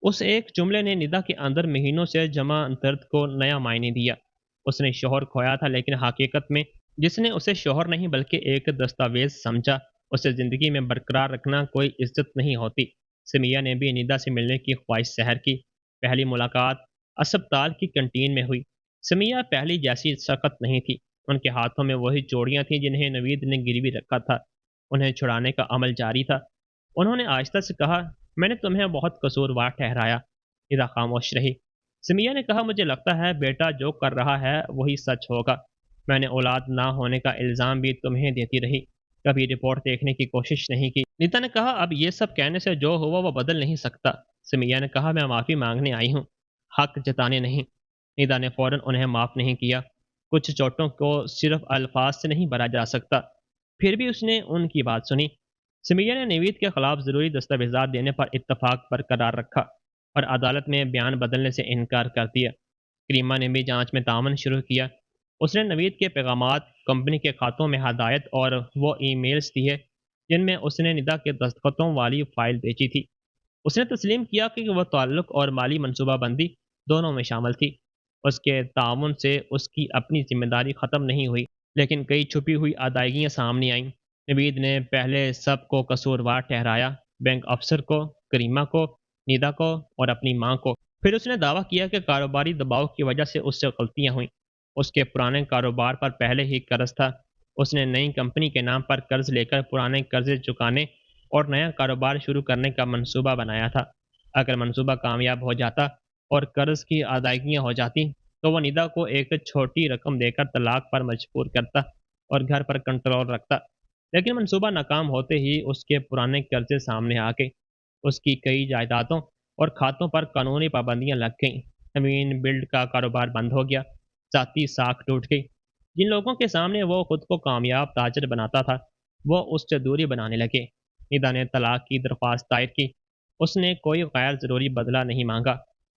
اس ایک جملے نے ندا کے اندر مہینوں سے جمع درد کو نیا معنی دیا۔ اس نے شوہر کھویا تھا، لیکن حقیقت میں جس نے اسے شوہر نہیں بلکہ ایک دستاویز سمجھا، اسے زندگی میں برقرار رکھنا کوئی عزت نہیں ہوتی۔ سمیہ نے بھی ندا سے ملنے کی خواہش ظاہر کی۔ پہلی ملاقات اسپتال کی کنٹین میں ہوئی۔ سمیہ پہلی جیسی سخت نہیں تھی، ان کے ہاتھوں میں وہی چوڑیاں تھیں جنہیں نوید نے گروی رکھا تھا۔ انہیں چھڑانے کا عمل جاری تھا۔ انہوں نے آہستہ سے کہا، میں نے تمہیں بہت قصوروار ٹھہرایا۔ ندا خاموش رہی۔ سمیہ نے کہا، مجھے لگتا ہے بیٹا جو کر رہا ہے وہی سچ ہوگا۔ میں نے اولاد نہ ہونے کا الزام بھی تمہیں دیتی رہی، کبھی رپورٹ دیکھنے کی کوشش نہیں کی۔ نیتا نے کہا، اب یہ سب کہنے سے جو ہوا وہ بدل نہیں سکتا۔ سمیہ نے کہا، میں معافی مانگنے آئی ہوں، حق جتانے نہیں۔ نیتا نے فوراً انہیں معاف نہیں کیا۔ کچھ چوٹوں کو صرف الفاظ سے نہیں بھرا جا سکتا۔ پھر بھی اس نے ان کی بات سنی۔ سمیہ نے نوید کے خلاف ضروری دستاویزات دینے پر اتفاق برقرار رکھا اور عدالت میں بیان بدلنے سے انکار کر دیا۔ کریمہ نے بھی جانچ میں تعاون شروع کیا۔ اس نے نوید کے پیغامات، کمپنی کے کھاتوں میں ہدایت اور وہ ای میلز دیے جن میں اس نے ندا کے دستخطوں والی فائل بھیجی تھی۔ اس نے تسلیم کیا کہ وہ تعلق اور مالی منصوبہ بندی دونوں میں شامل تھی۔ اس کے تعاون سے اس کی اپنی ذمہ داری ختم نہیں ہوئی، لیکن کئی چھپی ہوئی ادائیگیاں سامنے آئیں۔ نوید نے پہلے سب کو قصوروار ٹھہرایا، بینک افسر کو، کریمہ کو، ندا کو اور اپنی ماں کو۔ پھر اس نے دعویٰ کیا کہ کاروباری دباؤ کی وجہ سے اس سے غلطیاں ہوئیں۔ اس کے پرانے کاروبار پر پہلے ہی قرض تھا۔ اس نے نئی کمپنی کے نام پر قرض لے کر پرانے قرضے چکانے اور نیا کاروبار شروع کرنے کا منصوبہ بنایا تھا۔ اگر منصوبہ کامیاب ہو جاتا اور قرض کی ادائیگیاں ہو جاتی تو وہ ندا کو ایک چھوٹی رقم دے کر طلاق پر مجبور کرتا اور گھر پر کنٹرول رکھتا، لیکن منصوبہ ناکام ہوتے ہی اس کے پرانے قرضے سامنے آ گئے۔ اس کی کئی جائیدادوں اور کھاتوں پر قانونی پابندیاں لگ گئیں۔ نوین بلڈ کا کاروبار بند ہو گیا، ذاتی ساکھ ٹوٹ گئی۔ جن لوگوں کے سامنے وہ خود کو کامیاب تاجر بناتا تھا وہ اس سے دوری بنانے لگے۔ ندا نے طلاق کی درخواست دائر کی۔ اس نے کوئی غیر ضروری بدلہ نہیں مانگا۔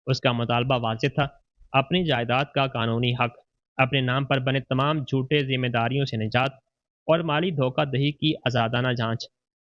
اس کا مطالبہ واضح تھا، اپنی جائیداد کا قانونی حق، اپنے نام پر بنے تمام جھوٹے ذمہ داریوں سے نجات اور مالی دھوکہ دہی کی آزادانہ جانچ۔